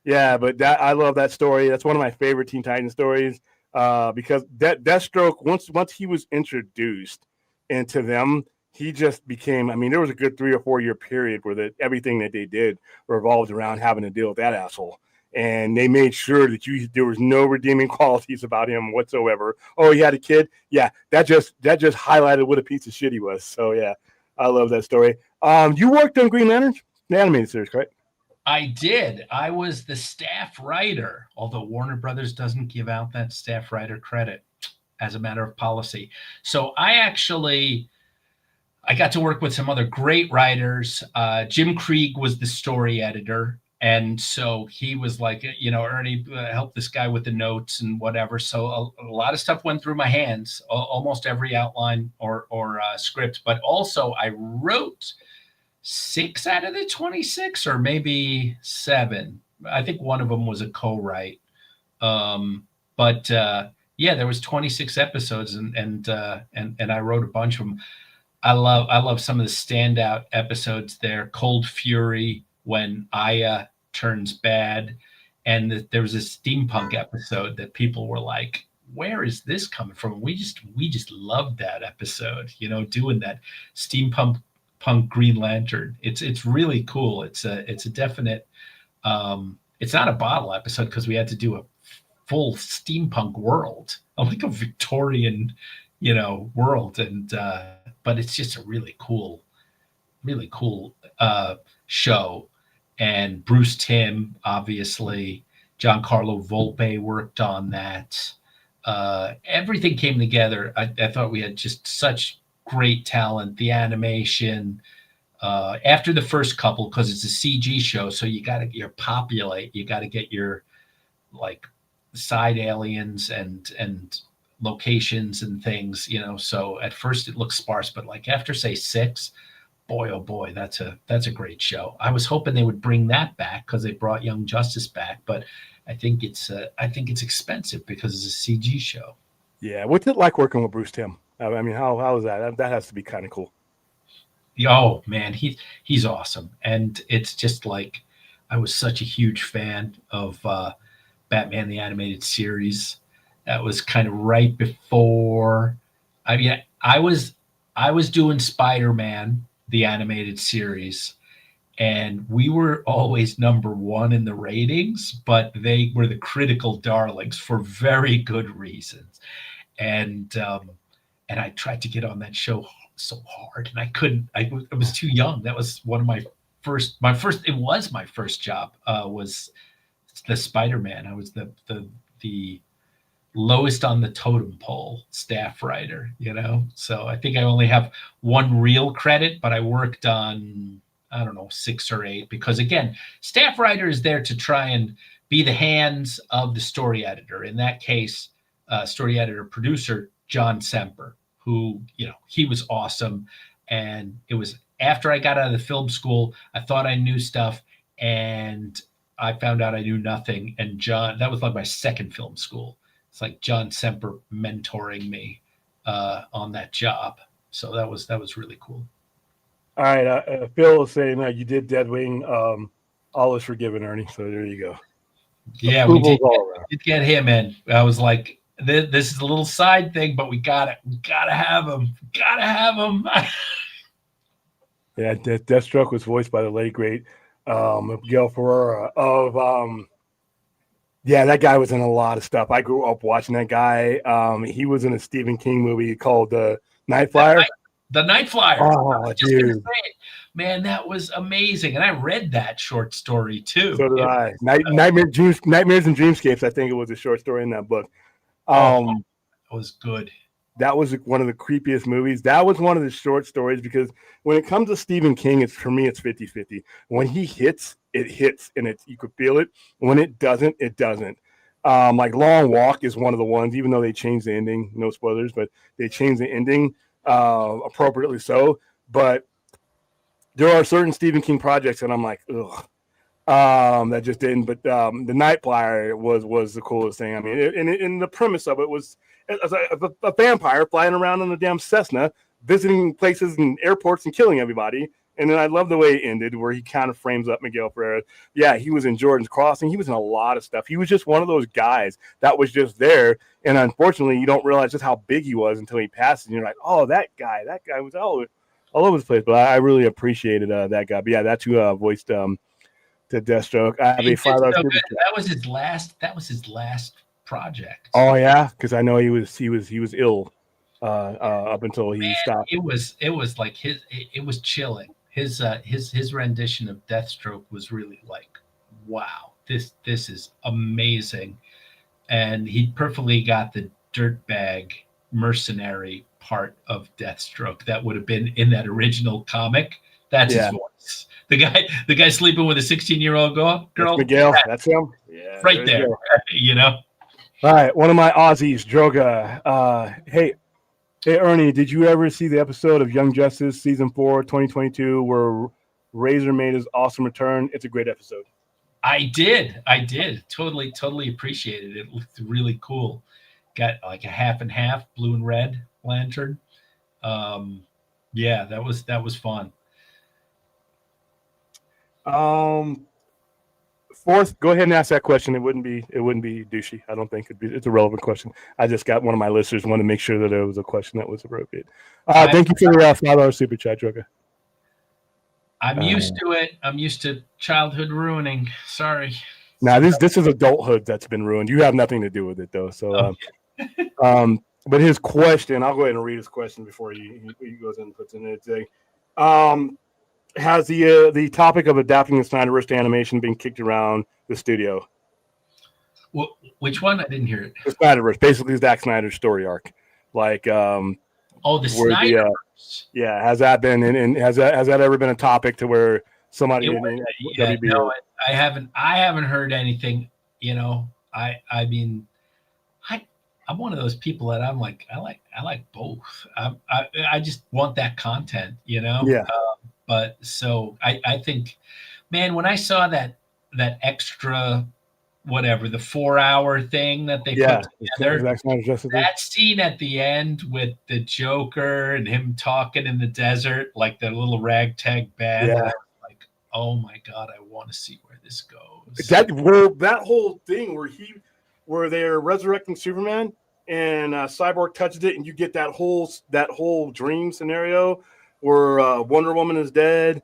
Yeah, but I love that story. That's one of my favorite Teen Titans stories because Deathstroke, once he was introduced into them, he just became. I mean, there was a good 3 or 4 year period where everything that they did revolved around having to deal with that asshole, and they made sure that there was no redeeming qualities about him whatsoever. Oh, he had a kid. Yeah, that just highlighted what a piece of shit he was. So yeah, I love that story. You worked on Green Lantern, the animated series, correct? I did. I was the staff writer, although Warner Brothers doesn't give out that staff writer credit as a matter of policy. So I got to work with some other great writers. Jim Krieg was the story editor. And so he was like, Ernie, help this guy with the notes and whatever. So a lot of stuff went through my hands, almost every outline or script. But also I wrote 6 out of the 26 or maybe 7. I think one of them was a co-write. But there was 26 episodes and I wrote a bunch of them. I love some of the standout episodes there. Cold Fury, when Aya turns bad, and there was a steampunk episode that people were like, where is this coming from? We just loved that episode, doing that steampunk Green Lantern. It's really cool. It's a definite it's not a bottle episode because we had to do a full steampunk world, like a Victorian world, and but it's just a really cool show. And Bruce Timm, obviously, Giancarlo Volpe worked on that. Everything came together. I thought we had just such great talent. The animation, after the first couple, because it's a CG show, so you got to populate. You got to get your like side aliens and locations and things, so at first it looks sparse, but like after say 6, boy oh boy, that's a great show. I was hoping they would bring that back because they brought Young Justice back, but I think it's expensive because it's a CG show. Yeah, what's it like working with Bruce Timm? I mean, how is that? That has to be kind of cool. Oh man, he's awesome, and it's just like I was such a huge fan of Batman the Animated Series. That was kind of right before. I mean, I was doing Spider-Man the Animated Series, and we were always number 1 in the ratings, but they were the critical darlings for very good reasons. And I tried to get on that show so hard, and I couldn't. I was too young. That was one of my first. It was my first job. Was the Spider-Man. I was the lowest on the totem pole staff writer, you know? So I think I only have one real credit, but I worked on, I don't know, 6 or 8, because again, staff writer is there to try and be the hands of the story editor. In that case, story editor producer John Semper, who, you know, he was awesome. And it was after I got out of the film school, I thought I knew stuff, and I found out I knew nothing. And John, that was like my second film school. It's like John Semper mentoring me on that job. So that was really cool. All right, Phil is saying you did Deadwing. All is forgiven, Ernie. So there you go. Yeah, we did get him in. I was like, this is a little side thing, but we gotta have him. Gotta have him. Yeah, Deathstroke was voiced by the late great Miguel Ferreira of yeah, that guy was in a lot of stuff. I grew up watching that guy. He was in a Stephen King movie called Night Flyer. The Night Flyer. Oh, dude. Man, that was amazing. And I read that short story too. So did I. Nightmares and Dreamscapes, I think it was a short story in that book. That was good. That was one of the creepiest movies. That was one of the short stories, because when it comes to Stephen King, for me, it's 50-50. When he hits, it hits, and you could feel it. When it doesn't, it doesn't. Like Long Walk is one of the ones, even though they changed the ending, no spoilers, but they changed the ending appropriately so. But there are certain Stephen King projects that I'm like, ugh. That just didn't. But the Night Flyer was the coolest thing. I mean, and the premise of it was a vampire flying around on a damn Cessna, visiting places and airports and killing everybody. And then I love the way it ended, where he kind of frames up Miguel Ferreira. Yeah, he was in Jordan's Crossing. He was in a lot of stuff. He was just one of those guys that was just there. And unfortunately, you don't realize just how big he was until he passes. And you're like, oh, that guy was all over the place. But I really appreciated that guy. But yeah, that's who voiced to Deathstroke. I have a that was his last project. Oh yeah, because I know he was ill up until he stopped. It was like it was chilling. His rendition of Deathstroke was really like, wow, this is amazing. And he perfectly got the dirtbag mercenary part of Deathstroke that would have been in that original comic. That's his voice. The guy sleeping with a 16-year-old girl. That's Miguel. That's him. Yeah, right there. You know. All right, one of my Aussies, Droga. Hey, Ernie, did you ever see the episode of Young Justice season 4, 2022, where Razor made his awesome return? It's a great episode. I did. Totally appreciated it. It looked really cool. Got like a half and half blue and red lantern. Yeah, that was fun. Fourth, go ahead and ask that question. It wouldn't be douchey. I don't think it's a relevant question. I just got one of my listeners wanted to make sure that it was a question that was appropriate. Thank you for your $5 super chat, Droga. I'm used to it. I'm used to childhood ruining. Sorry. Now this is adulthood that's been ruined. You have nothing to do with it though. So, but his question, I'll go ahead and read his question before he goes in and puts in anything. Has the topic of adapting the Snyderverse to animation been kicked around the studio? Well, which one? I didn't hear it. The Snyderverse, basically Zack Snyder's story arc. Like, the Snyderverse. Yeah, has that been and has that ever been a topic to where somebody WB? No, I haven't heard anything. You know, I mean, I'm one of those people that I'm like, I like both. I just want that content, you know. Yeah. But so I think, man, when I saw that extra, whatever, the 4-hour thing that they put together, that scene at the end with the Joker and him talking in the desert, like the little ragtag band, I was like, oh my God, I want to see where this goes. That whole thing where they're resurrecting Superman and Cyborg touches it, and you get that whole dream scenario where Wonder Woman is dead,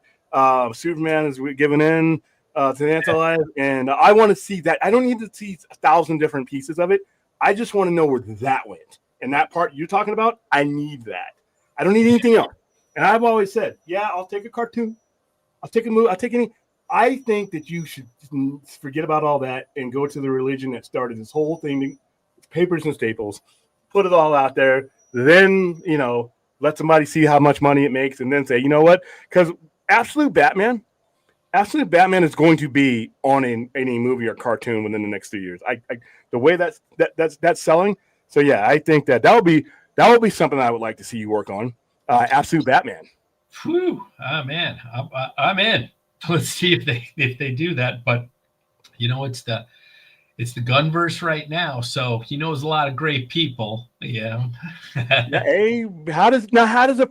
Superman is given in to the anti-life, and I want to see that. I don't need to see 1,000 different pieces of it. I just want to know where that went. And that part you're talking about, I need that. I don't need anything else. And I've always said, yeah, I'll take a cartoon. I'll take a movie. I'll take any. I think that you should forget about all that and go to the religion that started this whole thing. It's papers and staples, put it all out there, then, let somebody see how much money it makes, and then say, you know what? Because Absolute Batman is going to be on any movie or cartoon within the next 3 years. The way that's selling. So yeah, I think that will be something I would like to see you work on. Absolute Batman. Whew. Oh man, I'm in. Let's see if they do that. But it's the Gunverse right now, so he knows a lot of great people. Yeah. Hey, how does that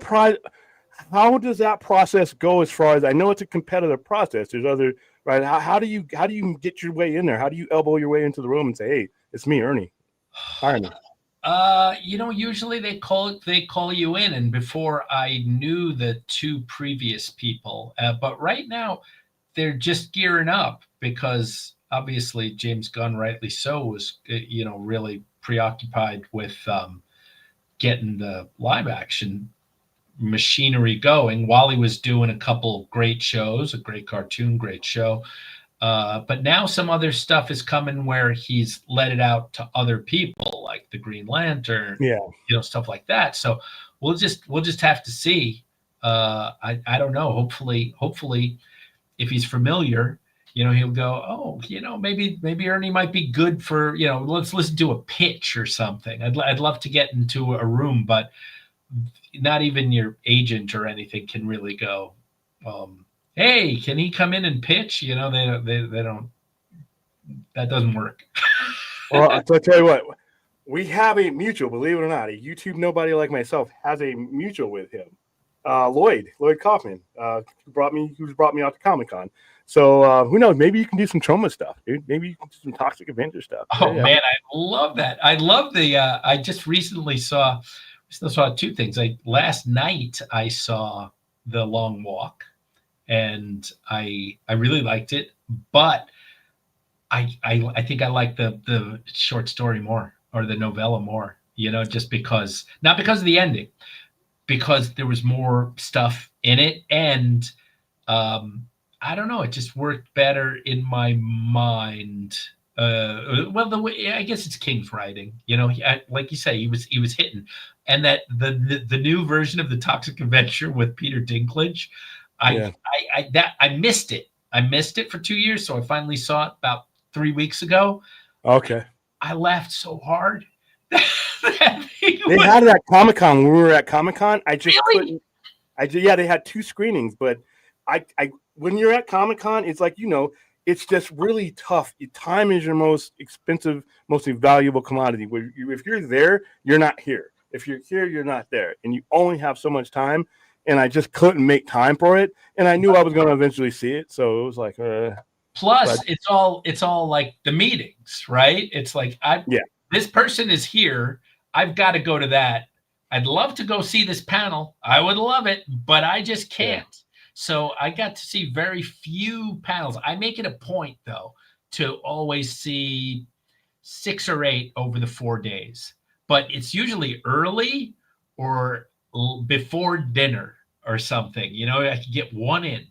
process go? As far as I know, it's a competitive process. There's other right. How do you get your way in there? How do you elbow your way into the room and say, "Hey, it's me, Ernie. Hire me." Usually they call you in, and before I knew the two previous people, but right now they're just gearing up because obviously James Gunn, rightly so, was really preoccupied with getting the live action machinery going while he was doing a couple great shows, a great cartoon, great show. But now some other stuff is coming where he's let it out to other people, like the Green Lantern, stuff like that. So we'll just have to see. I don't know. Hopefully, if he's familiar, he'll go, oh, maybe Ernie might be good for, let's listen to a pitch or something. I'd love to get into a room, but not even your agent or anything can really go, hey, can he come in and pitch? They don't, that doesn't work. Well, so I'll tell you what, we have a mutual, believe it or not, a YouTube nobody like myself has a mutual with him. Lloyd Kaufman, who brought me out to Comic-Con. So who knows? Maybe you can do some trauma stuff, dude. Maybe you can do some Toxic Avenger stuff. Oh man, I love that. I love the. I just recently saw two things. Last night I saw The Long Walk, and I really liked it, but I think I like the short story more, or the novella more. Just because, not because of the ending, because there was more stuff in it, and I don't know, it just worked better in my mind. Well, the way, I guess it's King's writing. Like you say, he was hitting, and that the new version of the Toxic Avenger with Peter Dinklage, I missed it. I missed it for 2 years, so I finally saw it about 3 weeks ago. Okay. I laughed so hard. They had it at Comic-Con when we were at Comic-Con. I just couldn't. They had 2 screenings, but I when you're at Comic-Con, it's like, it's just really tough. Time is your most expensive, most valuable commodity. If you're there, you're not here. If you're here, you're not there. And you only have so much time. And I just couldn't make time for it. And I knew I was going to eventually see it. So it was like, plus it's all like the meetings, right? It's like, this person is here. I've got to go to that. I'd love to go see this panel. I would love it, but I just can't. Yeah. So I got to see very few panels. I make it a point, though, to always see 6 or 8 over the 4 days. But it's usually early or before dinner or something. I could get one in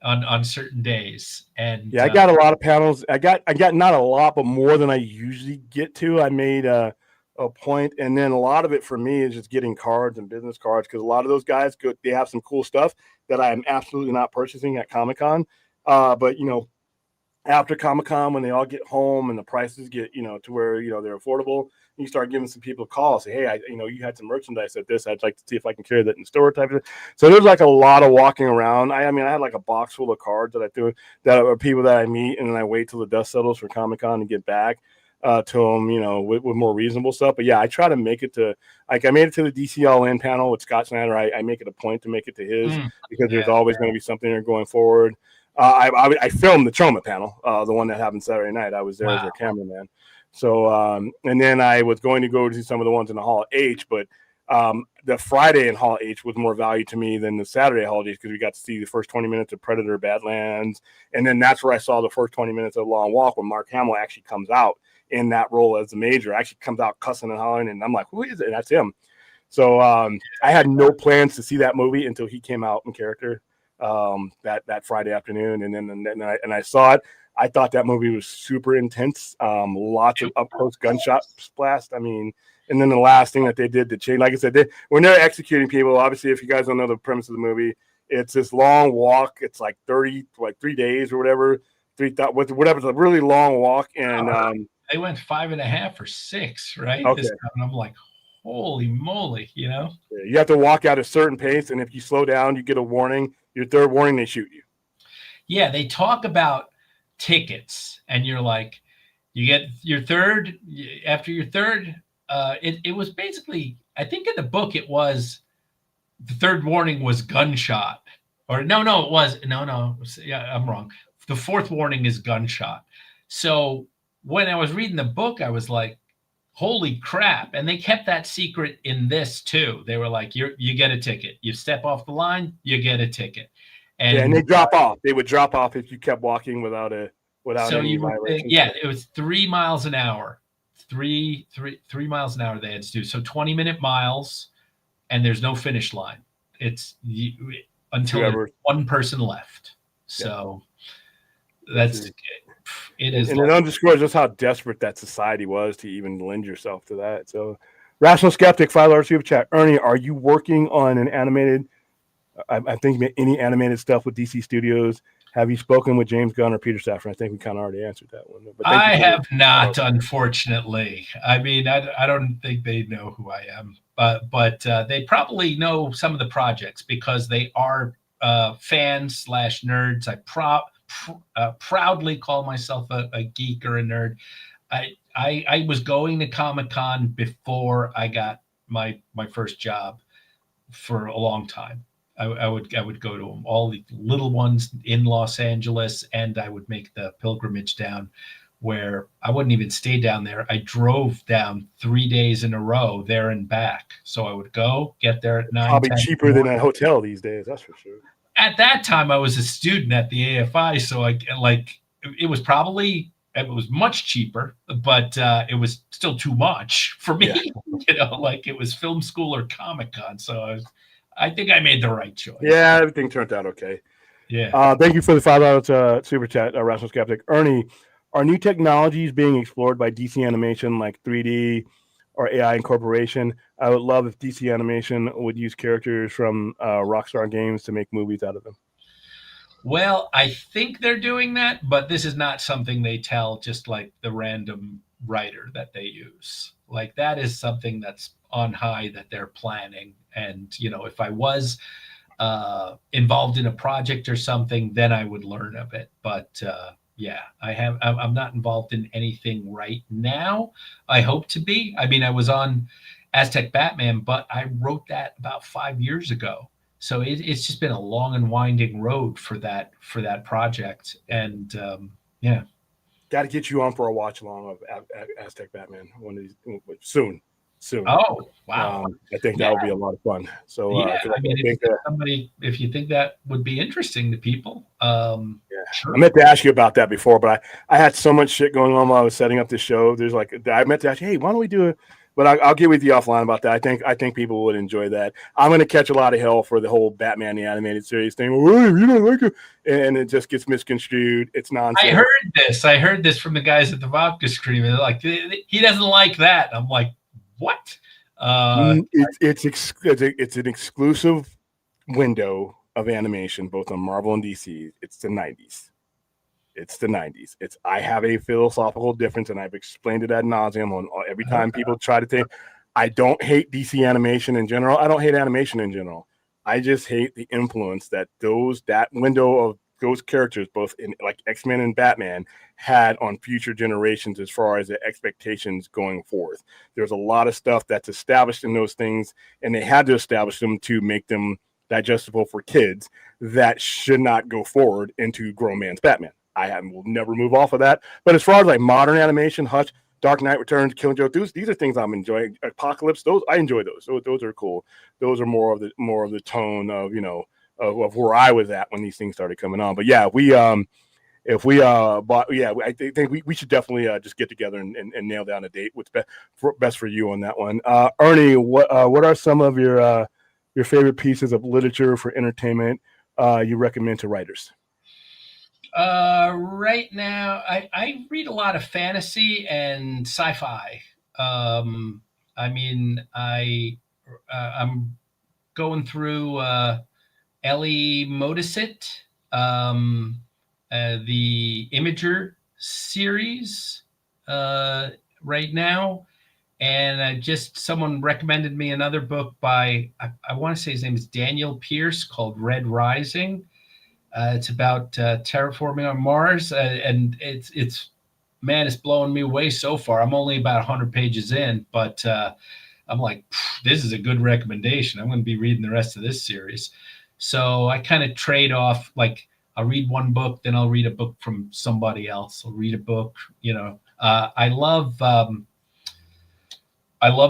on certain days. And I got a lot of panels. I got not a lot, but more than I usually get to. I made a point, and then a lot of it for me is just getting cards and business cards, because a lot of those guys they have some cool stuff that I am absolutely not purchasing at Comic-Con. But after Comic-Con, when they all get home and the prices get to where they're affordable, you start giving some people a call, say, hey, you had some merchandise at this, I'd like to see if I can carry that in the store type of thing. So there's like a lot of walking around. I had like a box full of cards that I threw, that are people that I meet, and then I wait till the dust settles for Comic-Con to get back to them, with more reasonable stuff. But yeah, I try to make it to, like, I made it to the DC All In panel with Scott Snyder. I make it a point to make it to his, because there's always going to be something there going forward. I filmed the Troma panel, the one that happened Saturday night. I was there as their cameraman. So, and then I was going to go to some of the ones in the Hall H, but the Friday in Hall H was more value to me than the Saturday Hall H, because we got to see the first 20 minutes of Predator Badlands. And then that's where I saw the first 20 minutes of Long Walk, when Mark Hamill actually comes out in that role as the Major, actually comes out cussing and hollering. And I'm like, who is it? And that's him. So I had no plans to see that movie until he came out in character. that Friday afternoon, and then I saw it. I thought that movie was super intense. Lots of up close gunshot blast. I mean, and then the last thing that they did to change, like I said, when they're executing people, obviously, if you guys don't know the premise of the movie, it's this long walk. It's like 3 days or whatever, whatever. It's a really long walk, and they went 5.5 or 6, right? Okay. This time, and I'm like, holy moly, you know? You have to walk at a certain pace, and if you slow down, you get a warning. Your third warning, they shoot you. Yeah, they talk about tickets, and you're like, you get your third. After your third, it was basically, I think in the book it was the third warning was gunshot, or no, it was no, yeah, I'm wrong. The fourth warning is gunshot. So when I was reading the book, I was like, holy crap. And they kept that secret in this too. They were like, you get a ticket. You step off the line, you get a ticket. And they drop off. They would drop off if you kept walking without so any violation. Yeah, it was 3 miles an hour. 3 miles an hour they had to do. So 20-minute miles, and there's no finish line. It's until there's one person left. So that's it is. And it underscores just how desperate that society was to even lend yourself to that. So Rational Skeptic, $5 super chat. Ernie, are you working on an animated, I think any animated stuff with DC Studios? Have you spoken with James Gunn or Peter Safran? I think we kind of already answered that one. But I have not, unfortunately. I mean, I don't think they know who I am, but they probably know some of the projects because they are fans / nerds. I proudly call myself a geek or a nerd. I was going to Comic-Con before I got my first job for a long time. I would go to them, all the little ones in Los Angeles, and I would make the pilgrimage down, where I wouldn't even stay down there. I drove down 3 days in a row there and back. So I would go, get there at 9. Probably cheaper than a hotel these days, that's for sure. At that time, I was a student at the AFI, so it was much cheaper, but it was still too much for me. Yeah. It was film school or Comic-Con. So I think I made the right choice. Yeah, everything turned out okay. Yeah. Thank you for the $5 super chat, Rational Skeptic. Ernie, are new technologies being explored by DC Animation like 3D or AI incorporation? I would love if DC Animation would use characters from Rockstar Games to make movies out of them. Well, I think they're doing that, but this is not something they tell just like the random writer that they use. Like that is something that's on high that they're planning. And, if I was involved in a project or something, then I would learn of it. But I'm not involved in anything right now. I hope to be. I mean, I was on Aztec Batman, but I wrote that about 5 years ago. So it's just been a long and winding road for that project. And got to get you on for a watch along of Aztec Batman one of these soon. Oh wow! I think that would be a lot of fun. So if you think that would be interesting to people, sure. I meant to ask you about that before, but I had so much shit going on while I was setting up the show. There's I meant to ask you, hey, why don't we do it? But I'll get with you offline about that. I think people would enjoy that. I'm going to catch a lot of hell for the whole Batman the Animated Series thing. Well, you don't like it, and it just gets misconstrued. It's nonsense. I heard this from the guys at the Vodka Scream. They're like, he doesn't like that. I'm like, what? It's an exclusive window of animation, both on Marvel and DC. It's the 90s. I have a philosophical difference, and I've explained it ad nauseum on every time people try to think. I don't hate DC animation in general. I don't hate animation in general. I just hate the influence that that window of those characters, both in like X-Men and Batman, had on future generations as far as the expectations going forth. There's a lot of stuff that's established in those things, and they had to establish them to make them digestible for kids that should not go forward into grown man's Batman. Will never move off of that. But as far as like modern animation, Hush, Dark Knight Returns, Killing Joke, these are things I'm enjoying. Apocalypse, I enjoy those. Those are cool. Those are more of the tone of of where I was at when these things started coming on. But yeah, I think we should definitely just get together and nail down a date. What's best for you on that one, Ernie? What are some of your favorite pieces of literature for entertainment you recommend to writers? Right now, I read a lot of fantasy and sci-fi. I mean, I'm going through Ellie Modicit, the Imager series right now. And someone recommended me another book by, I want to say his name is Daniel Pierce, called Red Rising. It's about terraforming on Mars, and it's man, it's blowing me away so far. I'm only about 100 pages in, but I'm like, this is a good recommendation. I'm going to be reading the rest of this series. So I kind of trade off, like I'll read one book, then I'll read a book from somebody else. I'll read a book, I love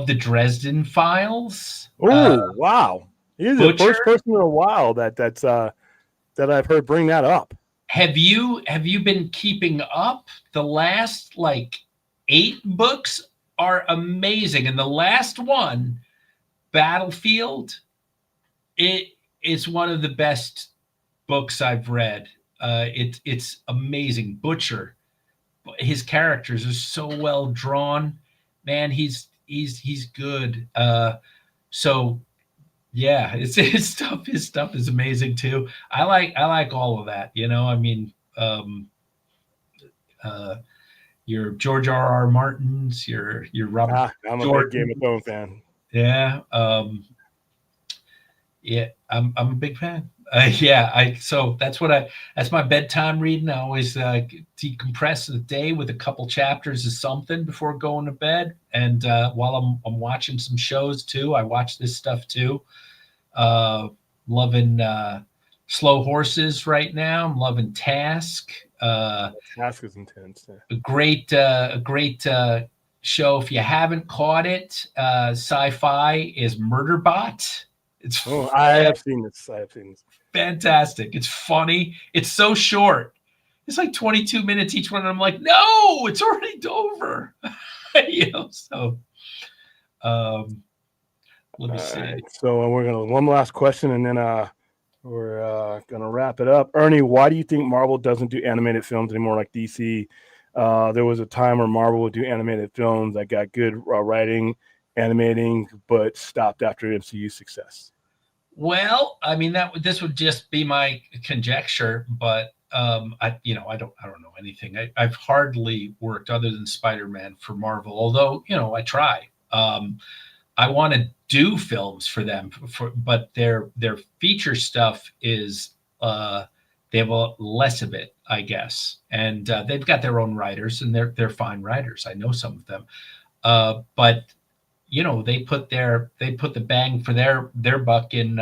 the Dresden Files. Oh, wow. You're the Butcher. first person in a while that I've heard bring that up. Have you been keeping up? The last like 8 books are amazing, and the last one, Battlefield, it is one of the best books I've read. It's amazing. Butcher, his characters are so well drawn. Man, he's good. So yeah, his stuff is amazing too. I like all of that. I mean, your George R.R. Martins, your Robert. I'm a Jordan. big Game of Thrones fan. Yeah, yeah, I'm a big fan. So that's my bedtime reading. I always decompress the day with a couple chapters of something before going to bed. And while I'm watching some shows too, I watch this stuff too. Loving Slow Horses right now. I'm loving Task. Task is intense. Yeah. A great show. If you haven't caught it, sci-fi is Murderbot. I have seen this. Fantastic. It's funny. It's so short. It's like 22 minutes each one. And I'm like, no, it's already over. So let me see. Right. So we're gonna one last question, and then we're gonna wrap it up. Ernie, why do you think Marvel doesn't do animated films anymore like DC? There was a time where Marvel would do animated films that got good writing, animating, but stopped after MCU success. Well, I mean this would just be my conjecture, but I don't know anything. I've hardly worked other than Spider-Man for Marvel, although I try. I want to do films for them, but their feature stuff is they have less of it, I guess, and they've got their own writers, and they're fine writers. I know some of them, but they put the bang for their buck in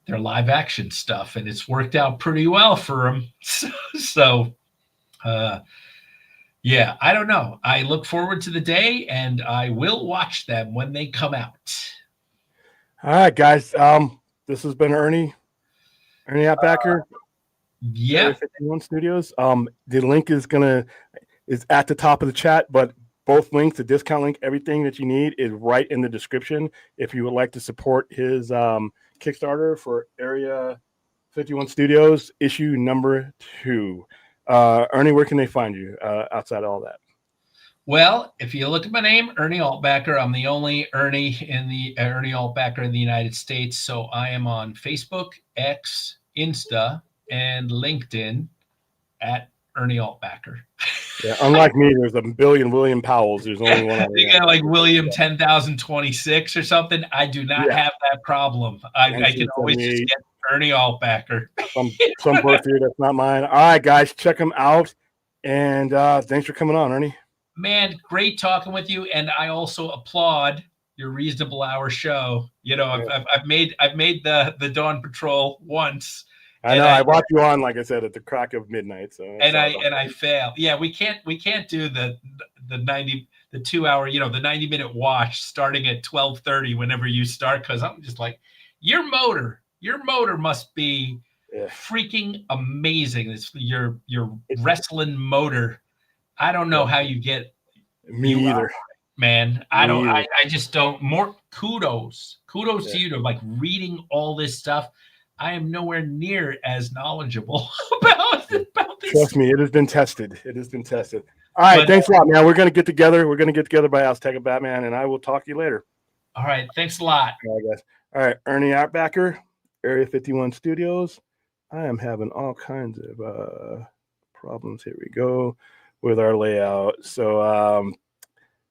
their live action stuff, and it's worked out pretty well for them. So yeah, I don't know. I look forward to the day, and I will watch them when they come out. All right, guys. This has been Ernie Altbacker. Yeah. 51 Studios. The link is at the top of the chat, but both links, the discount link, everything that you need is right in the description. If you would like to support his Kickstarter for Area 51 Studios, issue number 2. Ernie, where can they find you outside of all that? Well, if you look at my name, Ernie Altbacker, I'm the only Ernie Altbacker in the United States. So I am on Facebook, X, Insta, and LinkedIn at Ernie Altbacker. Yeah, unlike me, there's a billion William Powells. There's only one. You got like William 10,026 or something. I do not have that problem. I can always just get Ernie Altbacker. Some birthday that's not mine. All right, guys, check them out. And thanks for coming on, Ernie. Man, great talking with you. And I also applaud your reasonable hour show. I've made the Dawn Patrol once. I know. I watched you on, like I said, at the crack of midnight. So I fail. Yeah, we can't do the 2 hour, the 90-minute watch starting at 12:30 whenever you start, because I'm just like, your motor must be freaking amazing. It's your wrestling motor. I don't know how you get me either, man. I just don't. More kudos to you to like reading all this stuff. I am nowhere near as knowledgeable about this. Trust me, it has been tested. It has been tested. All right, But- thanks a lot, man. We're gonna get together. We're gonna get together by Azteca Batman, and I will talk to you later. All right, thanks a lot. All right, guys. All right, Ernie Altbacker, Area 51 Studios. I am having all kinds of problems. Here we go with our layout. So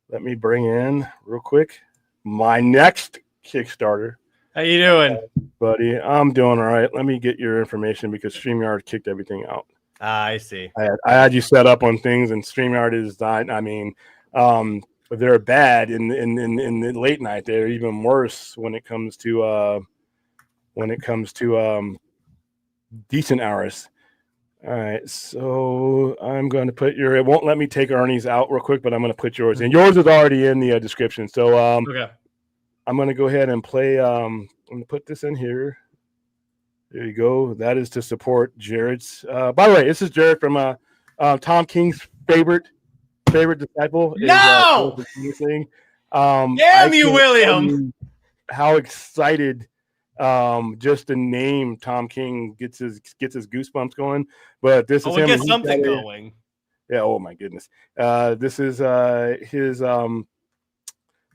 let me bring in real quick my next Kickstarter. How you doing? Buddy, I'm doing all right. Let me get your information because StreamYard kicked everything out. I see. I had you set up on things, and StreamYard is not. I mean, they're bad in the late night. They're even worse when it comes to decent hours. All right, so I'm going to put your. It won't let me take Ernie's out real quick, but I'm going to put yours in. Yours is already in the description. So Okay. I'm going to go ahead and play. I'm going to put this in here. There you go. That is to support Jared's. By the way, this is Jared from Tom King's favorite disciple. No! Is, thing. Damn you, William! How excited just the name Tom King gets his goosebumps going. But this is we him. get something going. Yeah. Oh my goodness. This is his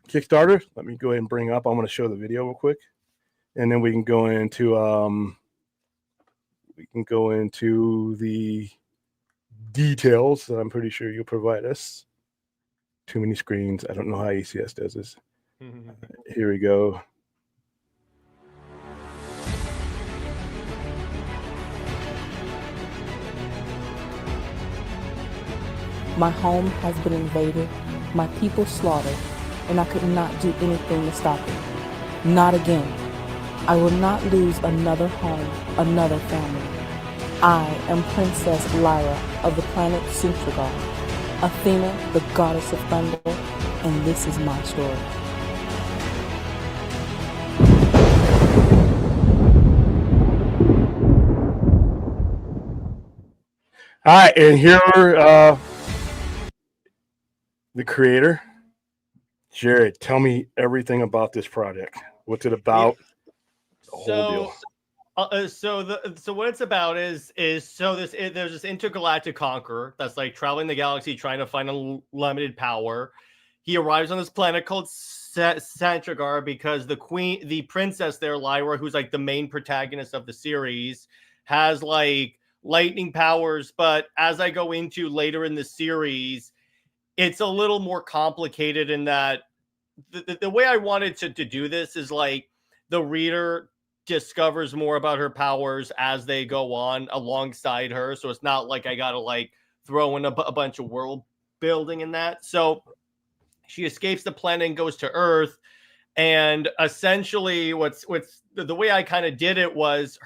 Kickstarter. Let me go ahead and bring up. I'm going to show the video real quick, and then we can go into the details that I'm pretty sure you'll provide us. Too many screens. I don't know how ECS does this. Here we go. My home has been invaded, my people slaughtered, and I could not do anything to stop it. Not again. I will not lose another home, another family. I am Princess Lyra of the planet Centrigar, Athena, the goddess of thunder, and this is my story. All right, and here the creator, Jared. Tell me everything about this project. What's it about? The whole deal. So what it's about is there's this intergalactic conqueror that's like traveling the galaxy trying to find unlimited power. He arrives on this planet called Santragar because the princess there, Lyra, who's like the main protagonist of the series, has like lightning powers. But as I go into later in the series, it's a little more complicated in that the way I wanted to do this is like the reader discovers more about her powers as they go on alongside her. So it's not like I got to like throw in a bunch of world building in that. So she escapes the planet and goes to Earth. And essentially what's the way I kind of did it was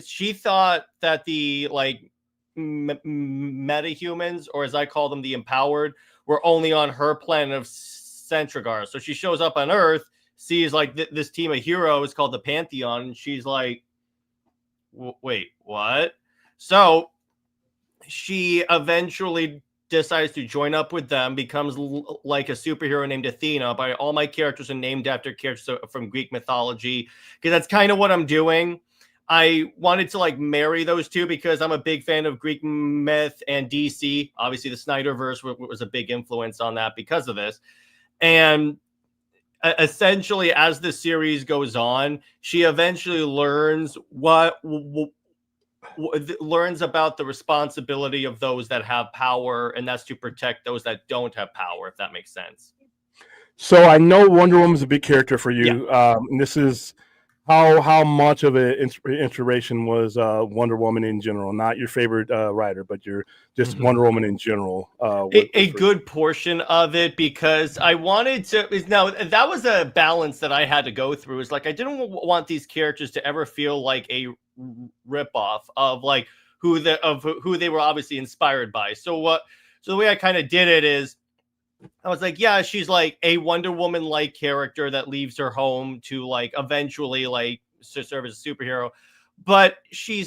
she thought that the like metahumans, or as I call them, the empowered, were only on her planet of Centrigar. So she shows up on Earth, sees like this team of heroes called the Pantheon, and she's like, wait, what? So she eventually decides to join up with them, becomes like a superhero named Athena. By all my characters are named after characters from Greek mythology, because that's kind of what I'm doing. I wanted to like marry those two because I'm a big fan of Greek myth and DC. Obviously, the Snyderverse was a big influence on that because of this. And essentially, as the series goes on, she eventually learns learns about the responsibility of those that have power, and that's to protect those that don't have power, if that makes sense. So I know Wonder Woman's a big character for you. Yeah. And this is how much of an inspiration was Wonder Woman in general? Not your favorite writer, but your just Wonder Woman in general. A good portion of it, because I wanted to. Now that was a balance that I had to go through. Is like I didn't want these characters to ever feel like a ripoff of like who they were obviously inspired by. So the way I kind of did it is, I was like, yeah, she's like a Wonder Woman-like character that leaves her home to like eventually like to serve as a superhero, but she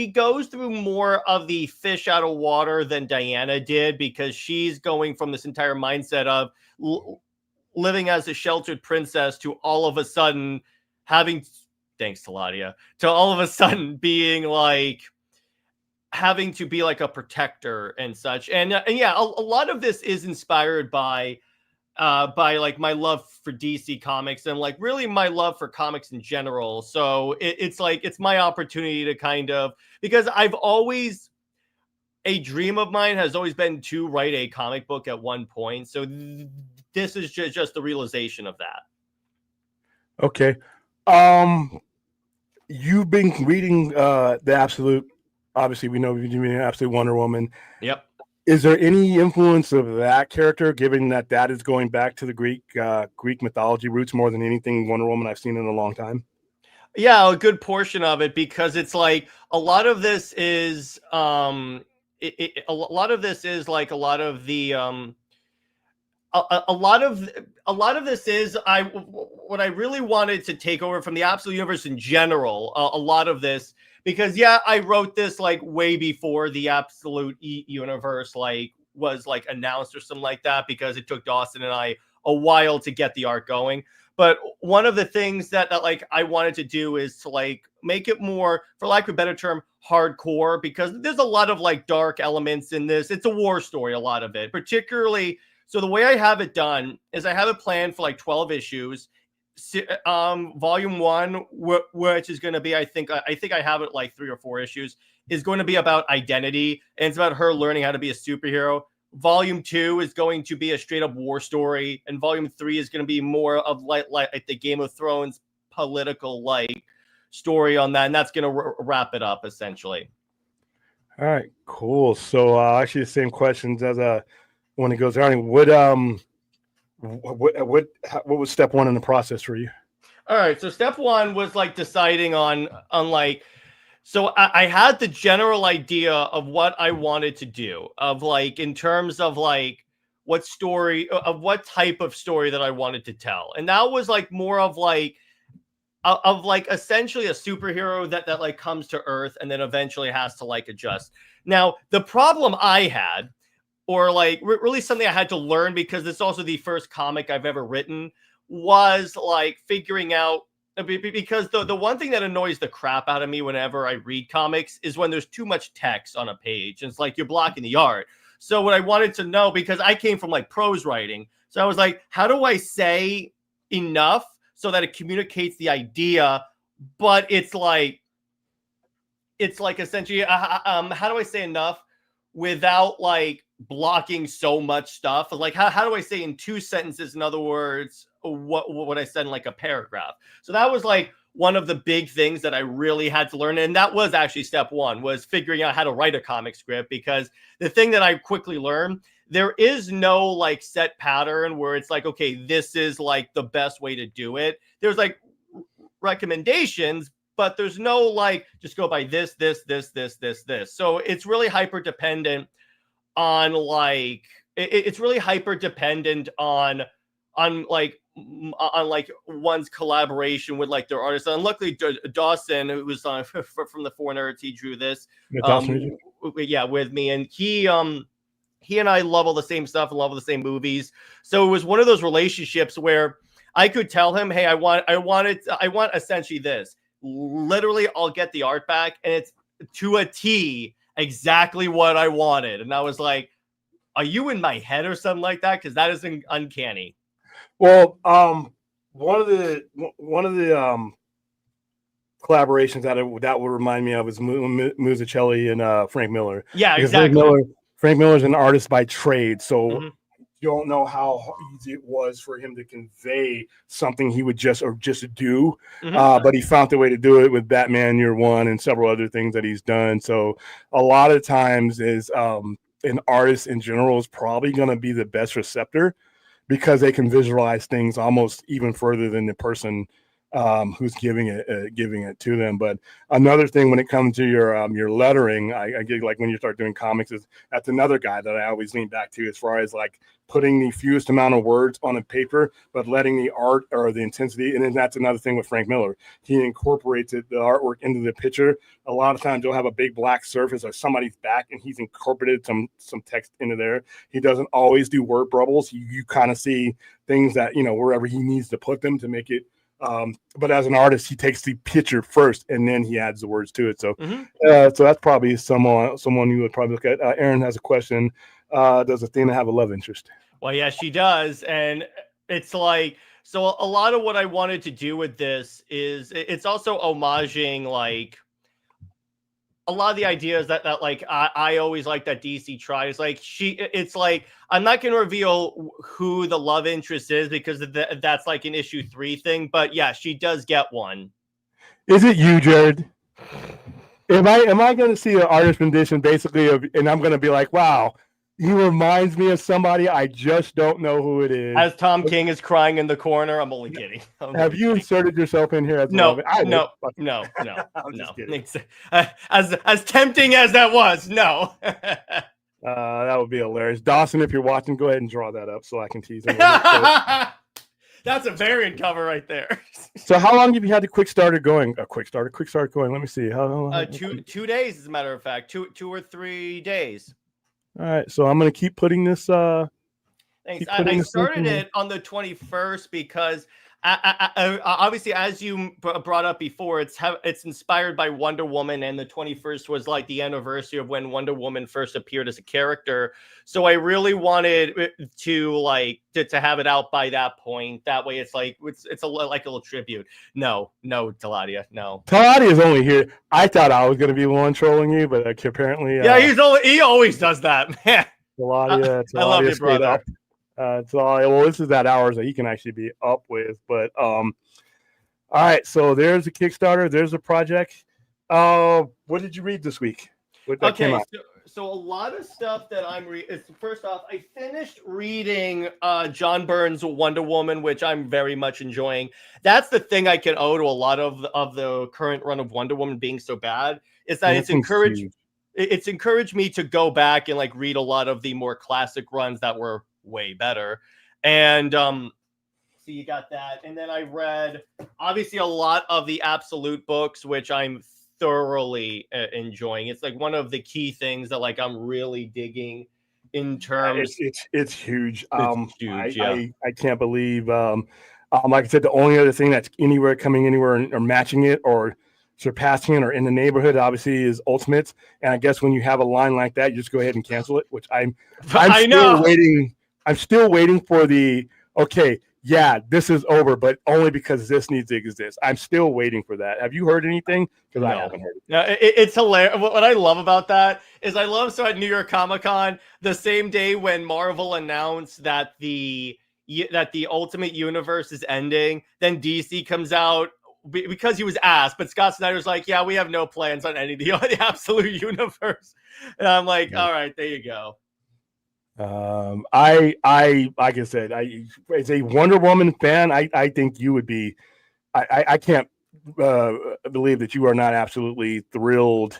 goes through more of the fish out of water than Diana did, because she's going from this entire mindset of living as a sheltered princess to all of a sudden having thanks to Ladia, to all of a sudden being like having to be like a protector and such. And yeah, a lot of this is inspired by like my love for DC comics and like really my love for comics in general. So it's like it's my opportunity to kind of, because I've always, a dream of mine has always been to write a comic book at one point. So this is just the realization of that. Okay. You've been reading the Absolute. Obviously, we know you've been reading Absolute Wonder Woman. Yep. Is there any influence of that character, given that that is going back to the Greek mythology roots more than anything Wonder Woman I've seen in a long time? Yeah, a good portion of it, because it's like a lot of this is a lot of this is like a lot of the a lot of this is what I really wanted to take over from the Absolute Universe in general. A lot of this, because yeah, I wrote this like way before the Absolute Universe like was like announced or something like that, because it took Dawson and I a while to get the art going. But one of the things that like I wanted to do is to like make it more, for lack of a better term, hardcore, because there's a lot of like dark elements in this. It's a war story, a lot of it, particularly. So the way I have it done is I have it planned for like 12 issues. Volume 1, which is going to be, I think I have it like 3 or 4 issues, is going to be about identity, and it's about her learning how to be a superhero. Volume 2 is going to be a straight up war story, and Volume 3 is going to be more of like the Game of Thrones political like story on that, and that's going to wrap it up essentially. All right, cool. So actually, the same questions as when it goes around. What was step one in the process for you? All right, so step one was like deciding on like, so I had the general idea of what I wanted to do, of like in terms of like what type of story that I wanted to tell, and that was like more of like essentially a superhero that like comes to Earth and then eventually has to like adjust. Now the problem I had, or like really something I had to learn, because it's also the first comic I've ever written, was like figuring out, because the one thing that annoys the crap out of me whenever I read comics is when there's too much text on a page, and it's like you're blocking the art. So what I wanted to know, because I came from like prose writing, so I was like, how do I say enough so that it communicates the idea, but it's like essentially how do I say enough without like blocking so much stuff? Like how do I say in 2 sentences, in other words, what I said in like a paragraph? So that was like one of the big things that I really had to learn, and that was actually step one, was figuring out how to write a comic script. Because the thing that I quickly learned, there is no like set pattern where it's like, okay, this is like the best way to do it. There's like recommendations, but there's no like just go by this. So it's really hyper dependent on like it's really hyper dependent on like one's collaboration with like their artists. And luckily Dawson, who was from the Four Nerds, he drew this with me, and he and I love all the same stuff and love all the same movies. So it was one of those relationships where I could tell him, hey, I want essentially this. Literally, I'll get the art back, and it's to a T exactly what I wanted. And I was like, are you in my head or something like that? Because that is uncanny. Well, one of the collaborations that would remind me of is Musichelli and Frank Miller. Yeah, because exactly. Frank Miller's an artist by trade, so Mm-hmm. you don't know how easy it was for him to convey something he would just do. Mm-hmm. But he found a way to do it with Batman Year One and several other things that he's done. So a lot of times is an artist in general is probably going to be the best receptor, because they can visualize things almost even further than the person who's giving it to them. But another thing when it comes to your lettering, I get like when you start doing comics, is that's another guy that I always lean back to as far as like putting the fewest amount of words on a paper, but letting the art or the intensity. And then that's another thing with Frank Miller. He incorporates the artwork into the picture. A lot of times you'll have a big black surface or somebody's back, and he's incorporated some text into there. He doesn't always do word bubbles. You kind of see things that, wherever he needs to put them to make it But as an artist, he takes the picture first and then he adds the words to it. So, so that's probably someone you would probably look at. Aaron has a question. Does Athena have a love interest? Well, yeah, she does. And it's like, so a lot of what I wanted to do with this is it's also homaging like a lot of the ideas that like I always like that DC tries. Like it's like I'm not going to reveal who the love interest is because that's like an issue 3 thing. But yeah, she does get one. Is it you, Jared? Am I going to see an artist rendition basically and I'm going to be like, wow, he reminds me of somebody, I just don't know who it is. As Tom King is crying in the corner, I'm only kidding. Have you inserted yourself in here as no, well? No. As tempting as that was, no. That would be hilarious. Dawson, if you're watching, go ahead and draw that up so I can tease him. That's a variant cover right there. So how long have you had the Kickstarter going? Kickstarter going. Let me see. How 2 days, as a matter of fact. 2 or 3 days. All right, so I'm gonna keep putting this. Thanks. I started it on the 21st because obviously, as you brought up before, it's inspired by Wonder Woman, and the 21st was like the anniversary of when Wonder Woman first appeared as a character. So I really wanted to have it out by that point. That way, it's like it's like a little tribute. No, Taladia, no. Taladia is only here. I thought I was gonna be the one trolling you, but apparently, yeah, he always does that, man. Taladia, I love you, brother. Well, this is that hours that he can actually be up with. But all right, so there's a Kickstarter, there's a project. What did you read this week? Okay, so a lot of stuff that I'm reading. First off, I finished reading John Byrne's Wonder Woman, which I'm very much enjoying. That's the thing I can owe to a lot of the current run of Wonder Woman being so bad, is that it's encouraged me to go back and like read a lot of the more classic runs that were way better. And so you got that, and then I read obviously a lot of the Absolute books, which I'm thoroughly enjoying. It's like one of the key things that like I'm really digging in terms. It's huge. It's huge. I can't believe like I said, the only other thing that's coming anywhere or matching it or surpassing it or in the neighborhood obviously is Ultimates. And I guess when you have a line like that, you just go ahead and cancel it, which I'm still waiting. I'm still waiting for this is over, but only because this needs to exist. I'm still waiting for that. Have you heard anything? Because I haven't heard it. No, it's hilarious. What I love about that is at New York Comic Con, the same day when Marvel announced that the Ultimate Universe is ending, then DC comes out because he was asked, but Scott Snyder's like, yeah, we have no plans on any of the Absolute Universe. And I'm like, all right, there you go. I like I said, as a Wonder Woman fan, I think you would be. I can't believe that you are not absolutely thrilled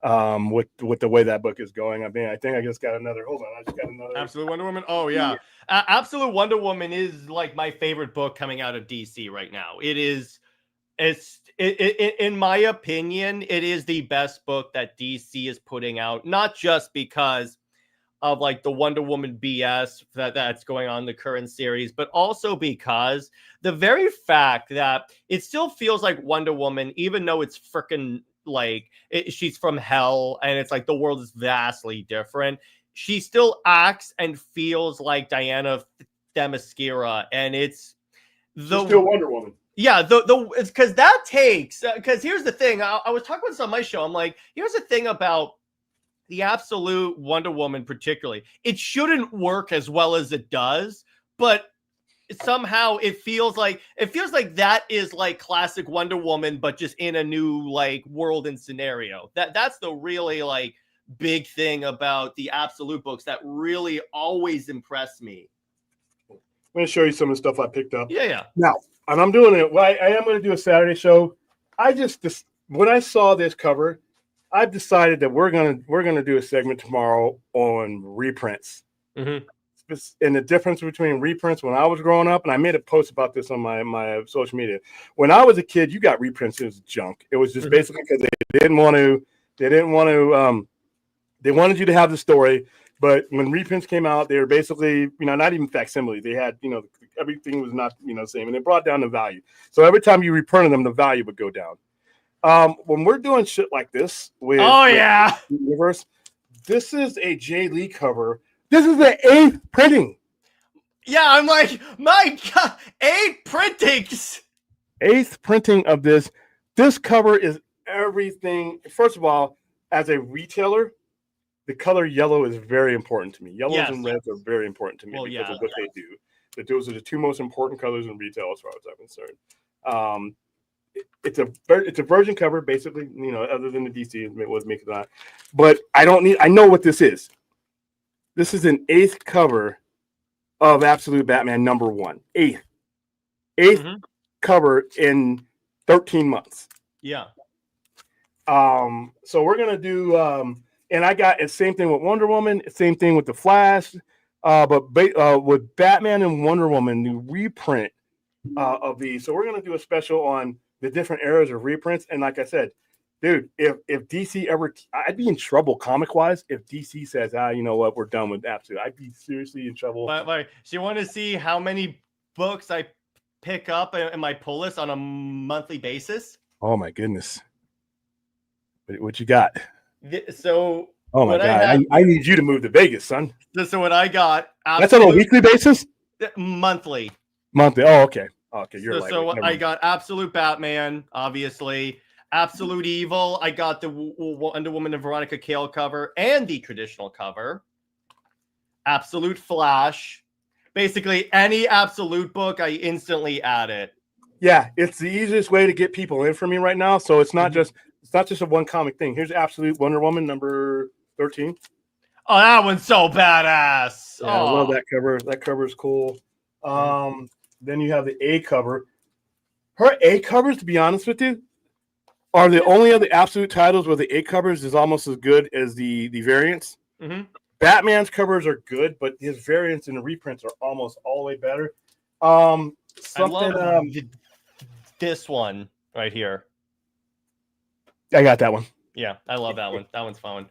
with the way that book is going. I mean, I think I just got another. Hold on, I just got another Absolute Wonder Woman. Oh yeah, Absolute Wonder Woman is like my favorite book coming out of DC right now. It's in my opinion, it is the best book that DC is putting out, not just because of like the Wonder Woman BS that's going on in the current series, but also because the very fact that it still feels like Wonder Woman, even though it's freaking like she's from hell and it's like the world is vastly different, she still acts and feels like Diana Themyscira, and it's still Wonder Woman. Yeah, it's because that takes because here's the thing. I was talking about this on my show. I'm like, here's the thing about the Absolute Wonder Woman, particularly, it shouldn't work as well as it does, but somehow it feels like that is like classic Wonder Woman, but just in a new like world and scenario. That's the really like big thing about the Absolute books that really always impress me. I'm going to show you some of the stuff I picked up. Yeah. Now, and I'm doing it. Well, I am going to do a Saturday show. When I saw this cover, I've decided that we're gonna do a segment tomorrow on reprints. Mm-hmm. And the difference between reprints when I was growing up, and I made a post about this on my social media. When I was a kid, you got reprints as junk. It was just basically because they wanted you to have the story, But when reprints came out, they were basically, not even facsimile. They had, everything was not, the same, and it brought down the value. So every time you reprinted them, the value would go down. When we're doing shit like this with yeah, with Universe, this is a Jay Lee cover. This is the 8th printing. yeah. I'm like, my God, 8 printings. 8th printing of this. This cover is everything. First of all, as a retailer, the color yellow is very important to me. Yellows and reds are very important to me because of what they do. That those are the 2 most important colors in retail, as far as I'm concerned. It's a virgin cover, basically. Other than the DC, it was making that. But I know what this is. This is an 8th cover of Absolute Batman #1. 8th cover in 13 months. Yeah. So we're gonna do. And I got the same thing with Wonder Woman, same thing with the Flash, but with Batman and Wonder Woman, the reprint of these. So we're gonna do a special on the different eras of reprints. And like I said, dude, if DC ever, I'd be in trouble comic wise if DC says, you know what, we're done with Absolute. I'd be seriously in trouble. So you want to see how many books I pick up in my pull list on a monthly basis? Oh my goodness, what you got? So, oh my God, I need you to move to Vegas, son. So what I got, that's on a weekly basis? Monthly. Monthly. Oh, okay. Okay, you're right. So I got Absolute Batman, obviously. Absolute Evil. I got the Wonder Woman and Veronica Cale cover and the traditional cover. Absolute Flash. Basically, any Absolute book, I instantly add it. Yeah, it's the easiest way to get people in for me right now. So it's not just a one comic thing. Here's Absolute Wonder Woman number 13. Oh, that one's so badass. Yeah, I love that cover. That cover is cool. Then you have the A cover. Her A covers, to be honest with you, are the only other Absolute titles where the A covers is almost as good as the variants. Batman's covers are good, but his variants and the reprints are almost all the way better. I love this one right here. I got that one. Yeah, I love that one. That one's fun.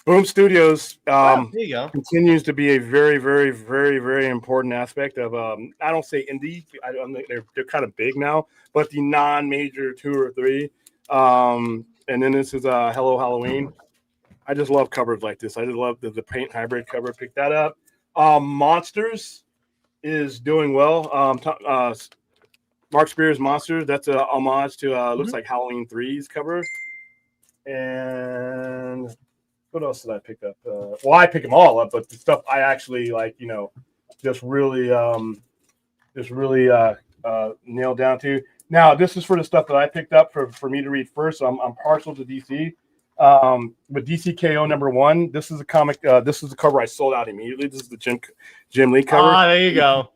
Boom Studios There you go. continues to be a very, very, very, very important aspect of I don't say indie. They're kind of big now, but the non-major 2 or 3. And then this is Hello Halloween. I just love covers like this. I just love the paint hybrid cover. Pick that up. Monsters is doing well. Mark Spears Monsters. That's a homage to looks like Halloween 3's cover. And what else did I pick up? Well, I pick them all up, but the stuff I actually like, just really nailed down to. Now, this is for the stuff that I picked up for me to read first. So I'm partial to DC. But DC KO #1. This is a comic. This is the cover I sold out immediately. This is the Jim Lee cover. There you go.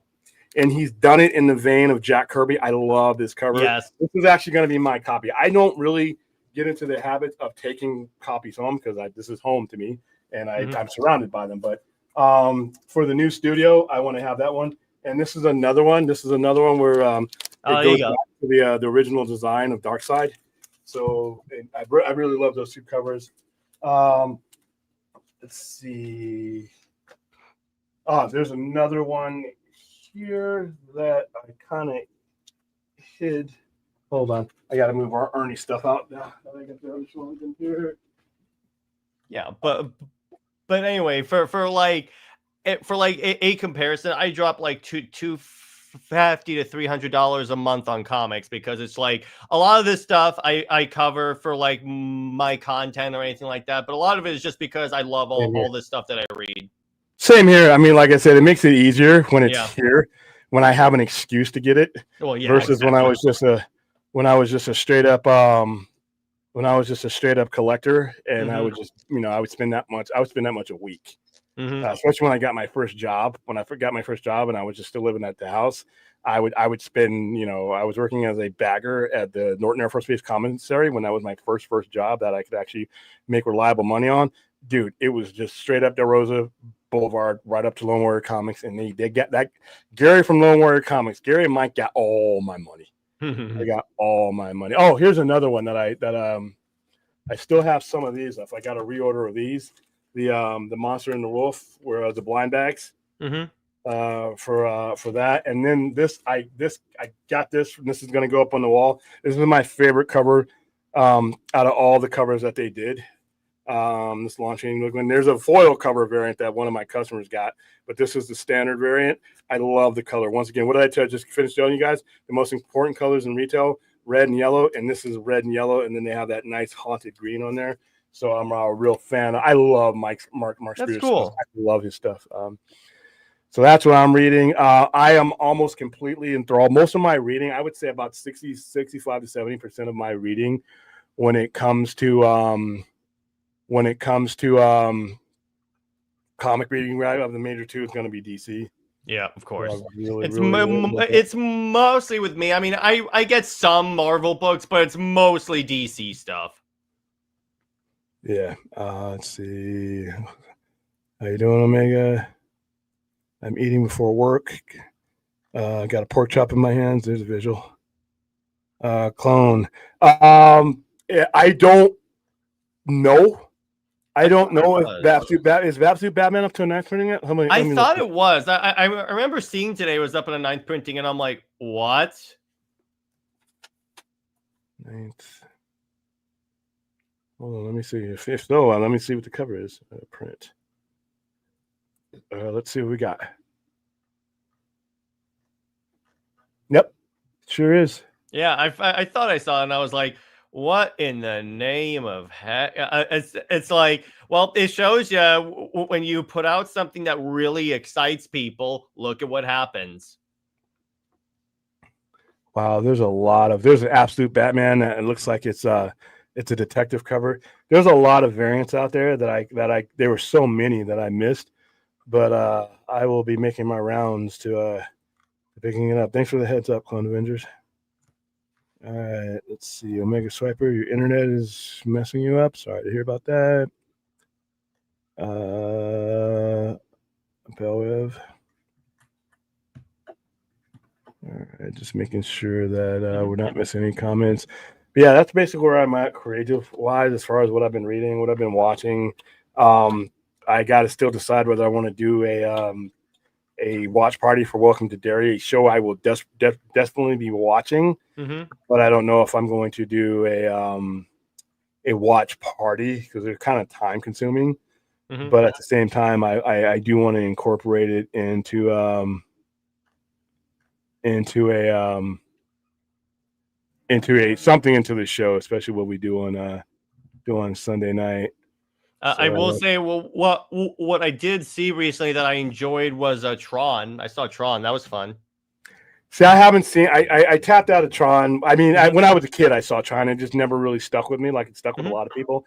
And he's done it in the vein of Jack Kirby. I love this cover. Yes. This is actually going to be my copy. I don't really get into the habit of taking copies home because this is home to me and I'm surrounded by them. But for the new studio, I want to have that one. And this is another one. This is another one where it goes back to the original design of Darkseid. So I really love those 2 covers. Let's see. There's another one here that I kind of hid. Hold on, I got to move our Ernie stuff out. I got the other one in here. Yeah, but anyway, for a comparison, I dropped like $250 to $300 a month on comics because it's like a lot of this stuff I cover for like my content or anything like that, but a lot of it is just because I love all this stuff that I read. Same here. I mean, like I said, it makes it easier when it's here, when I have an excuse to get it. Well, versus when I was just a straight up collector, and I would just I would spend that much a week. Especially when I got my first job. When I got my first job and I was just still living at the house, I would spend, I was working as a bagger at the Norton Air Force Base Commissary when that was my first job that I could actually make reliable money on. Dude, it was just straight up DeRosa Boulevard, right up to Lone Warrior Comics, and they get that Gary from Lone Warrior Comics. Gary and Mike got all my money. I got all my money. Oh, here's another one that I still have some of these. If I got a reorder of these. the Monster and the Wolf, where the blind bags. Mm-hmm. For that. And then I got this. This is going to go up on the wall. This is my favorite cover out of all the covers that they did. This launching. When there's a foil cover variant that one of my customers got, but this is the standard variant. I love the color. Once again, what did I tell? Just finished telling you guys the most important colors in retail: red and yellow. And this is red and yellow, and then they have that nice haunted green on there. So I'm a real fan. I love Mark That's Spears. cool. I love his stuff. So that's what I'm reading. I am almost completely enthralled. Most of my reading, I would say about 65 to 70% of my reading when it comes to comic reading, right, of the major two is going to be DC. Yeah, of course. So really, It's mostly with me. I mean, I get some Marvel books, but it's mostly DC stuff. Yeah. Let's see. How you doing, Omega? I'm eating before work. Got a pork chop in my hands. There's a visual. Clone. I don't know. I don't know if Vapsuit Batman up to a ninth printing yet. I thought it was. I remember seeing today it was up in a ninth printing, and I'm like, what? Ninth. Hold on, let me see. If so, let me see what the cover is. Print. Let's see what we got. Yep, sure is. Yeah, I thought I saw it, and I was like, what in the name of heck? It's like, well, it shows you when you put out something that really excites people, look at what happens. Wow, there's an absolute Batman, and it looks like it's a detective cover. There's a lot of variants out there that there were so many that I missed, but I will be making my rounds to picking it up. Thanks for the heads up, Clone Avengers. All right, let's see. Omega Swiper, your internet is messing you up. Sorry to hear about that. Bellweb. All right, just making sure that we're not missing any comments. But yeah, that's basically where I'm at creative-wise as far as what I've been reading, what I've been watching. I got to still decide whether I want to do a watch party for Welcome to Derry, a show I will definitely be watching. Mm-hmm. But I don't know if I'm going to do a watch party because they're kind of time consuming. Mm-hmm. But at the same time, I do want to incorporate it into the show, especially what we do on Sunday night. I will say, well, what I did see recently that I enjoyed was Tron. I saw Tron. That was fun. See, I haven't seen. I tapped out of Tron. I mean, when I was a kid, I saw Tron. It just never really stuck with me, like it stuck with a lot of people.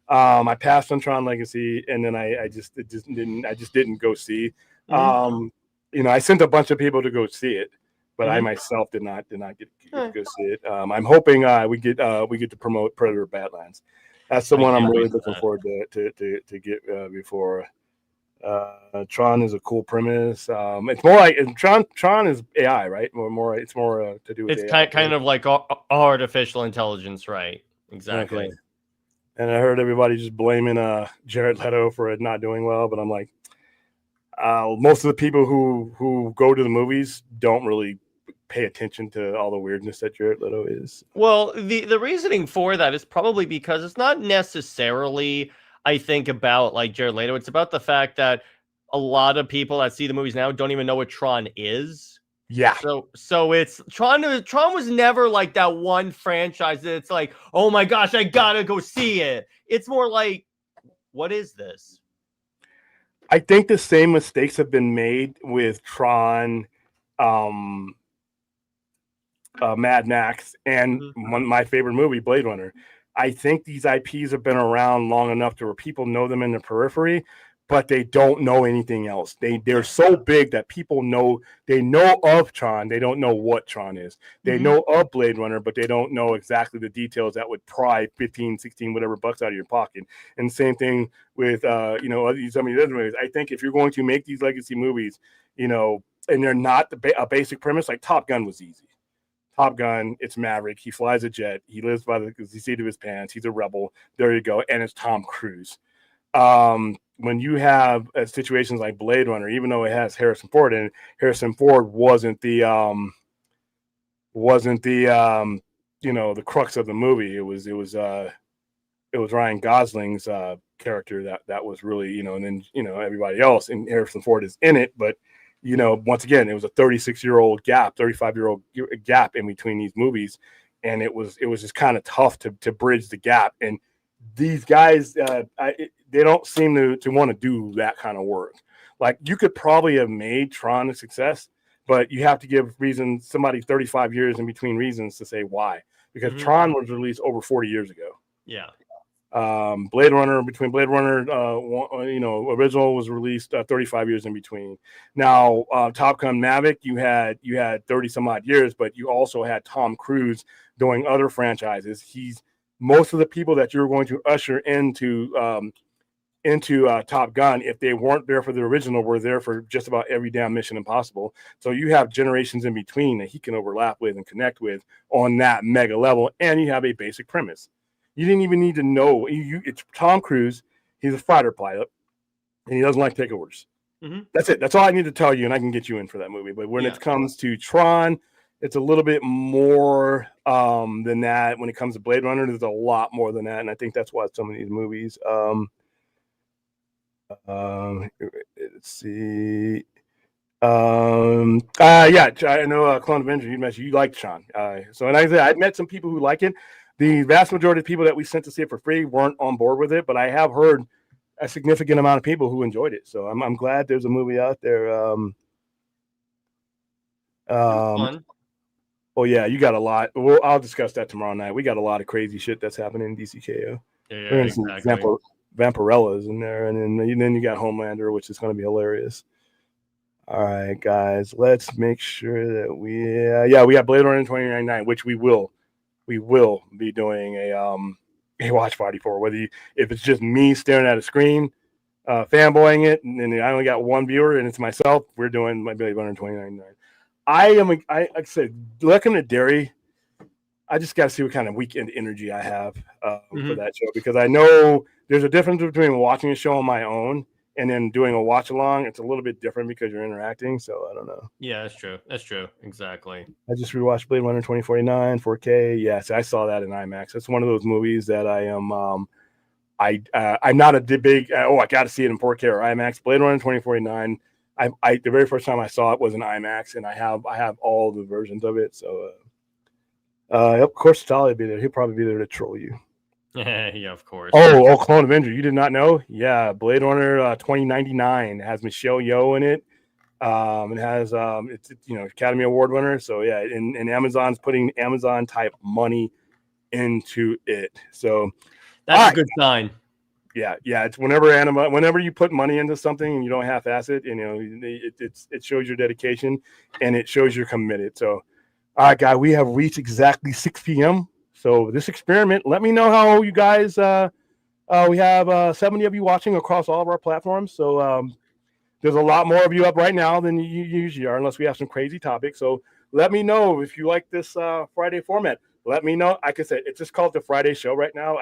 I passed on Tron Legacy, and then I just didn't go see. I sent a bunch of people to go see it, but I myself did not get to go see it. I'm hoping we get to promote Predator Badlands. That's the one I'm really looking forward to get before. Tron is a cool premise. It's more like Tron is AI, right? It's more to do with it's AI. kind of like artificial intelligence, right? Exactly. Okay. And I heard everybody just blaming Jared Leto for it not doing well, but I'm like, most of the people who go to the movies don't really pay attention to all the weirdness that Jared Leto is. Well, the reasoning for that is probably because it's not necessarily, I think, about like Jared Leto. It's about the fact that a lot of people that see the movies now don't even know what Tron is. Yeah. So it's Tron was never like that one franchise that it's like, oh my gosh, I gotta go see it. It's more like, what is this? I think the same mistakes have been made with Tron, Mad Max, and my favorite movie, Blade Runner. I think these IPs have been around long enough to where people know them in the periphery, but they don't know anything else. They're so big that people know of Tron. They don't know what Tron is. They know of Blade Runner, but they don't know exactly the details that would pry 15, 16, whatever bucks out of your pocket. And same thing with, some of these other movies. I think if you're going to make these legacy movies, and they're not a basic premise, like Top Gun was easy. Top Gun, it's Maverick. He flies a jet. He lives by the seat of his pants. He's a rebel. There you go. And it's Tom Cruise. when you have situations like Blade Runner, even though it has Harrison Ford in it, Harrison Ford wasn't the the crux of the movie. It was Ryan Gosling's character that was really, and then everybody else, and Harrison Ford is in it, but once again, it was a 36-year-old gap, 35-year-old gap in between these movies, and it was just kind of tough to bridge the gap. And these guys, they don't seem to want to do that kind of work. Like, you could probably have made Tron a success, but you have to give somebody 35 years in between reasons to say why, because Tron was released over 40 years ago. Yeah. Blade Runner, original was released 35 years in between. Now, Top Gun Maverick, you had 30 some odd years, but you also had Tom Cruise doing other franchises. Most of the people that you're going to usher into Top Gun, if they weren't there for the original, were there for just about every damn Mission Impossible. So you have generations in between that he can overlap with and connect with on that mega level, and you have a basic premise. You didn't even need to know. It's Tom Cruise. He's a fighter pilot, and he doesn't like to take orders. That's it. That's all I need to tell you, and I can get you in for that movie. But when it comes to Tron, it's a little bit more than that. When it comes to Blade Runner, there's a lot more than that, and I think that's why some of these movies. Let's see. I know Clone Avenger. You mentioned you like Tron. So, and like I said, I've met some people who like it. The vast majority of people that we sent to see it for free weren't on board with it, but I have heard a significant amount of people who enjoyed it. So I'm glad there's a movie out there. Fun. Oh yeah, you got a lot. I'll discuss that tomorrow night. We got a lot of crazy shit that's happening in DCKO. Yeah, exactly. Vampirellas in there, and then you got Homelander, which is going to be hilarious. All right, guys, let's make sure that we have Blade Runner 2099, which we will be doing a watch party for. If it's just me staring at a screen, fanboying it, and then I only got one viewer and it's myself, we're doing my Blade Runner 2099. Like I said, looking at Derry, I just got to see what kind of weekend energy I have for that show, because I know there's a difference between watching a show on my own and then doing a watch along. It's a little bit different because you're interacting. So I don't know. Yeah, that's true. That's true. Exactly. I just rewatched Blade Runner 2049 4K. Yes, I saw that in IMAX. That's one of those movies that I am. I'm not a big. I got to see it in 4K or IMAX. Blade Runner 2049. The very first time I saw it was in IMAX, and I have all the versions of it. So, of course, Charlie will be there. He'll probably be there to troll you. Yeah, of course. Oh, Clone Avenger. You did not know? Yeah, Blade Runner 2099 has Michelle Yeoh in it. It has it's Academy Award winner. So yeah, and Amazon's putting Amazon type money into it. So that's a good sign. Yeah. It's whenever you put money into something and you don't half-ass it, it shows your dedication and it shows you're committed. So, all right, guys, we have reached exactly 6 p.m. So this experiment, let me know how you guys. We have 70 of you watching across all of our platforms. So there's a lot more of you up right now than you usually are, unless we have some crazy topics. So let me know if you like this Friday format. Let me know. Like I said, it's just called the Friday Show right now.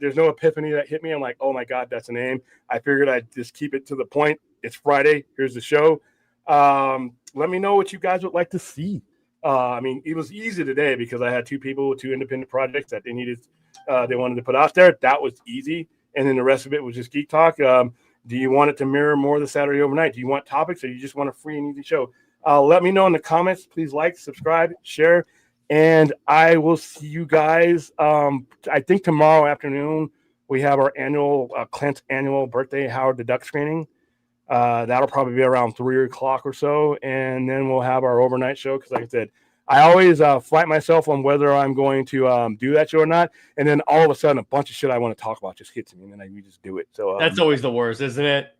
There's no epiphany that hit me. I'm like, oh my God, that's a name. I figured I'd just keep it to the point. It's Friday. Here's the show. Let me know what you guys would like to see. It was easy today because I had two people with two independent projects that they wanted to put out there. That was easy. And then the rest of it was just geek talk. Do you want it to mirror more of the Saturday overnight? Do you want topics, or you just want a free and easy show? Let me know in the comments. Please like, subscribe, share, and I will see you guys. I think tomorrow afternoon we have our Clint's annual birthday Howard the Duck screening. That'll probably be around 3 o'clock or so, and then we'll have our overnight show. Because, like I said, I always fight myself on whether I'm going to do that show or not, and then all of a sudden, a bunch of shit I want to talk about just hits me, and then we just do it. So that's always the worst, isn't it?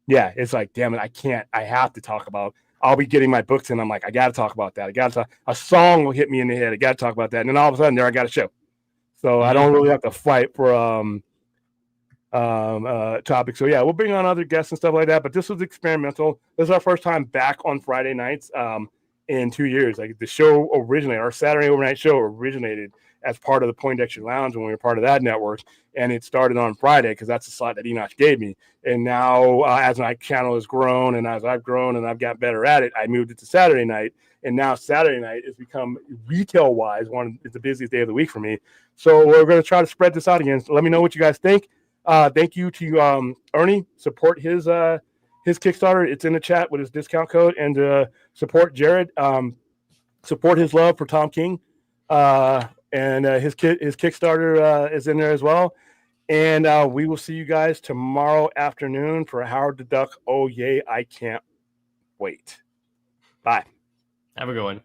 Yeah, it's like, damn it, I can't. I have to talk about. I'll be getting my books, and I'm like, I got to talk about that. I got to talk. A song will hit me in the head. I got to talk about that, and then all of a sudden, there I got a show. So I don't really have to fight for topic. So yeah, we'll bring on other guests and stuff like that, but this was experimental. This is our first time back on Friday nights in 2 years. Like, the show originated, our Saturday overnight show originated as part of the Poindexter Lounge when we were part of that network. And it started on Friday because that's the slot that Enoch gave me. And now as my channel has grown and as I've grown and I've got better at it, I moved it to Saturday night. And now Saturday night has become retail-wise it's the busiest day of the week for me. So we're going to try to spread this out again. So let me know what you guys think. Thank you to Ernie. Support his Kickstarter. It's in the chat with his discount code. And support Jared. Support his love for Tom King. And his Kickstarter is in there as well. And we will see you guys tomorrow afternoon for Howard the Duck. Oh, yay. I can't wait. Bye. Have a good one.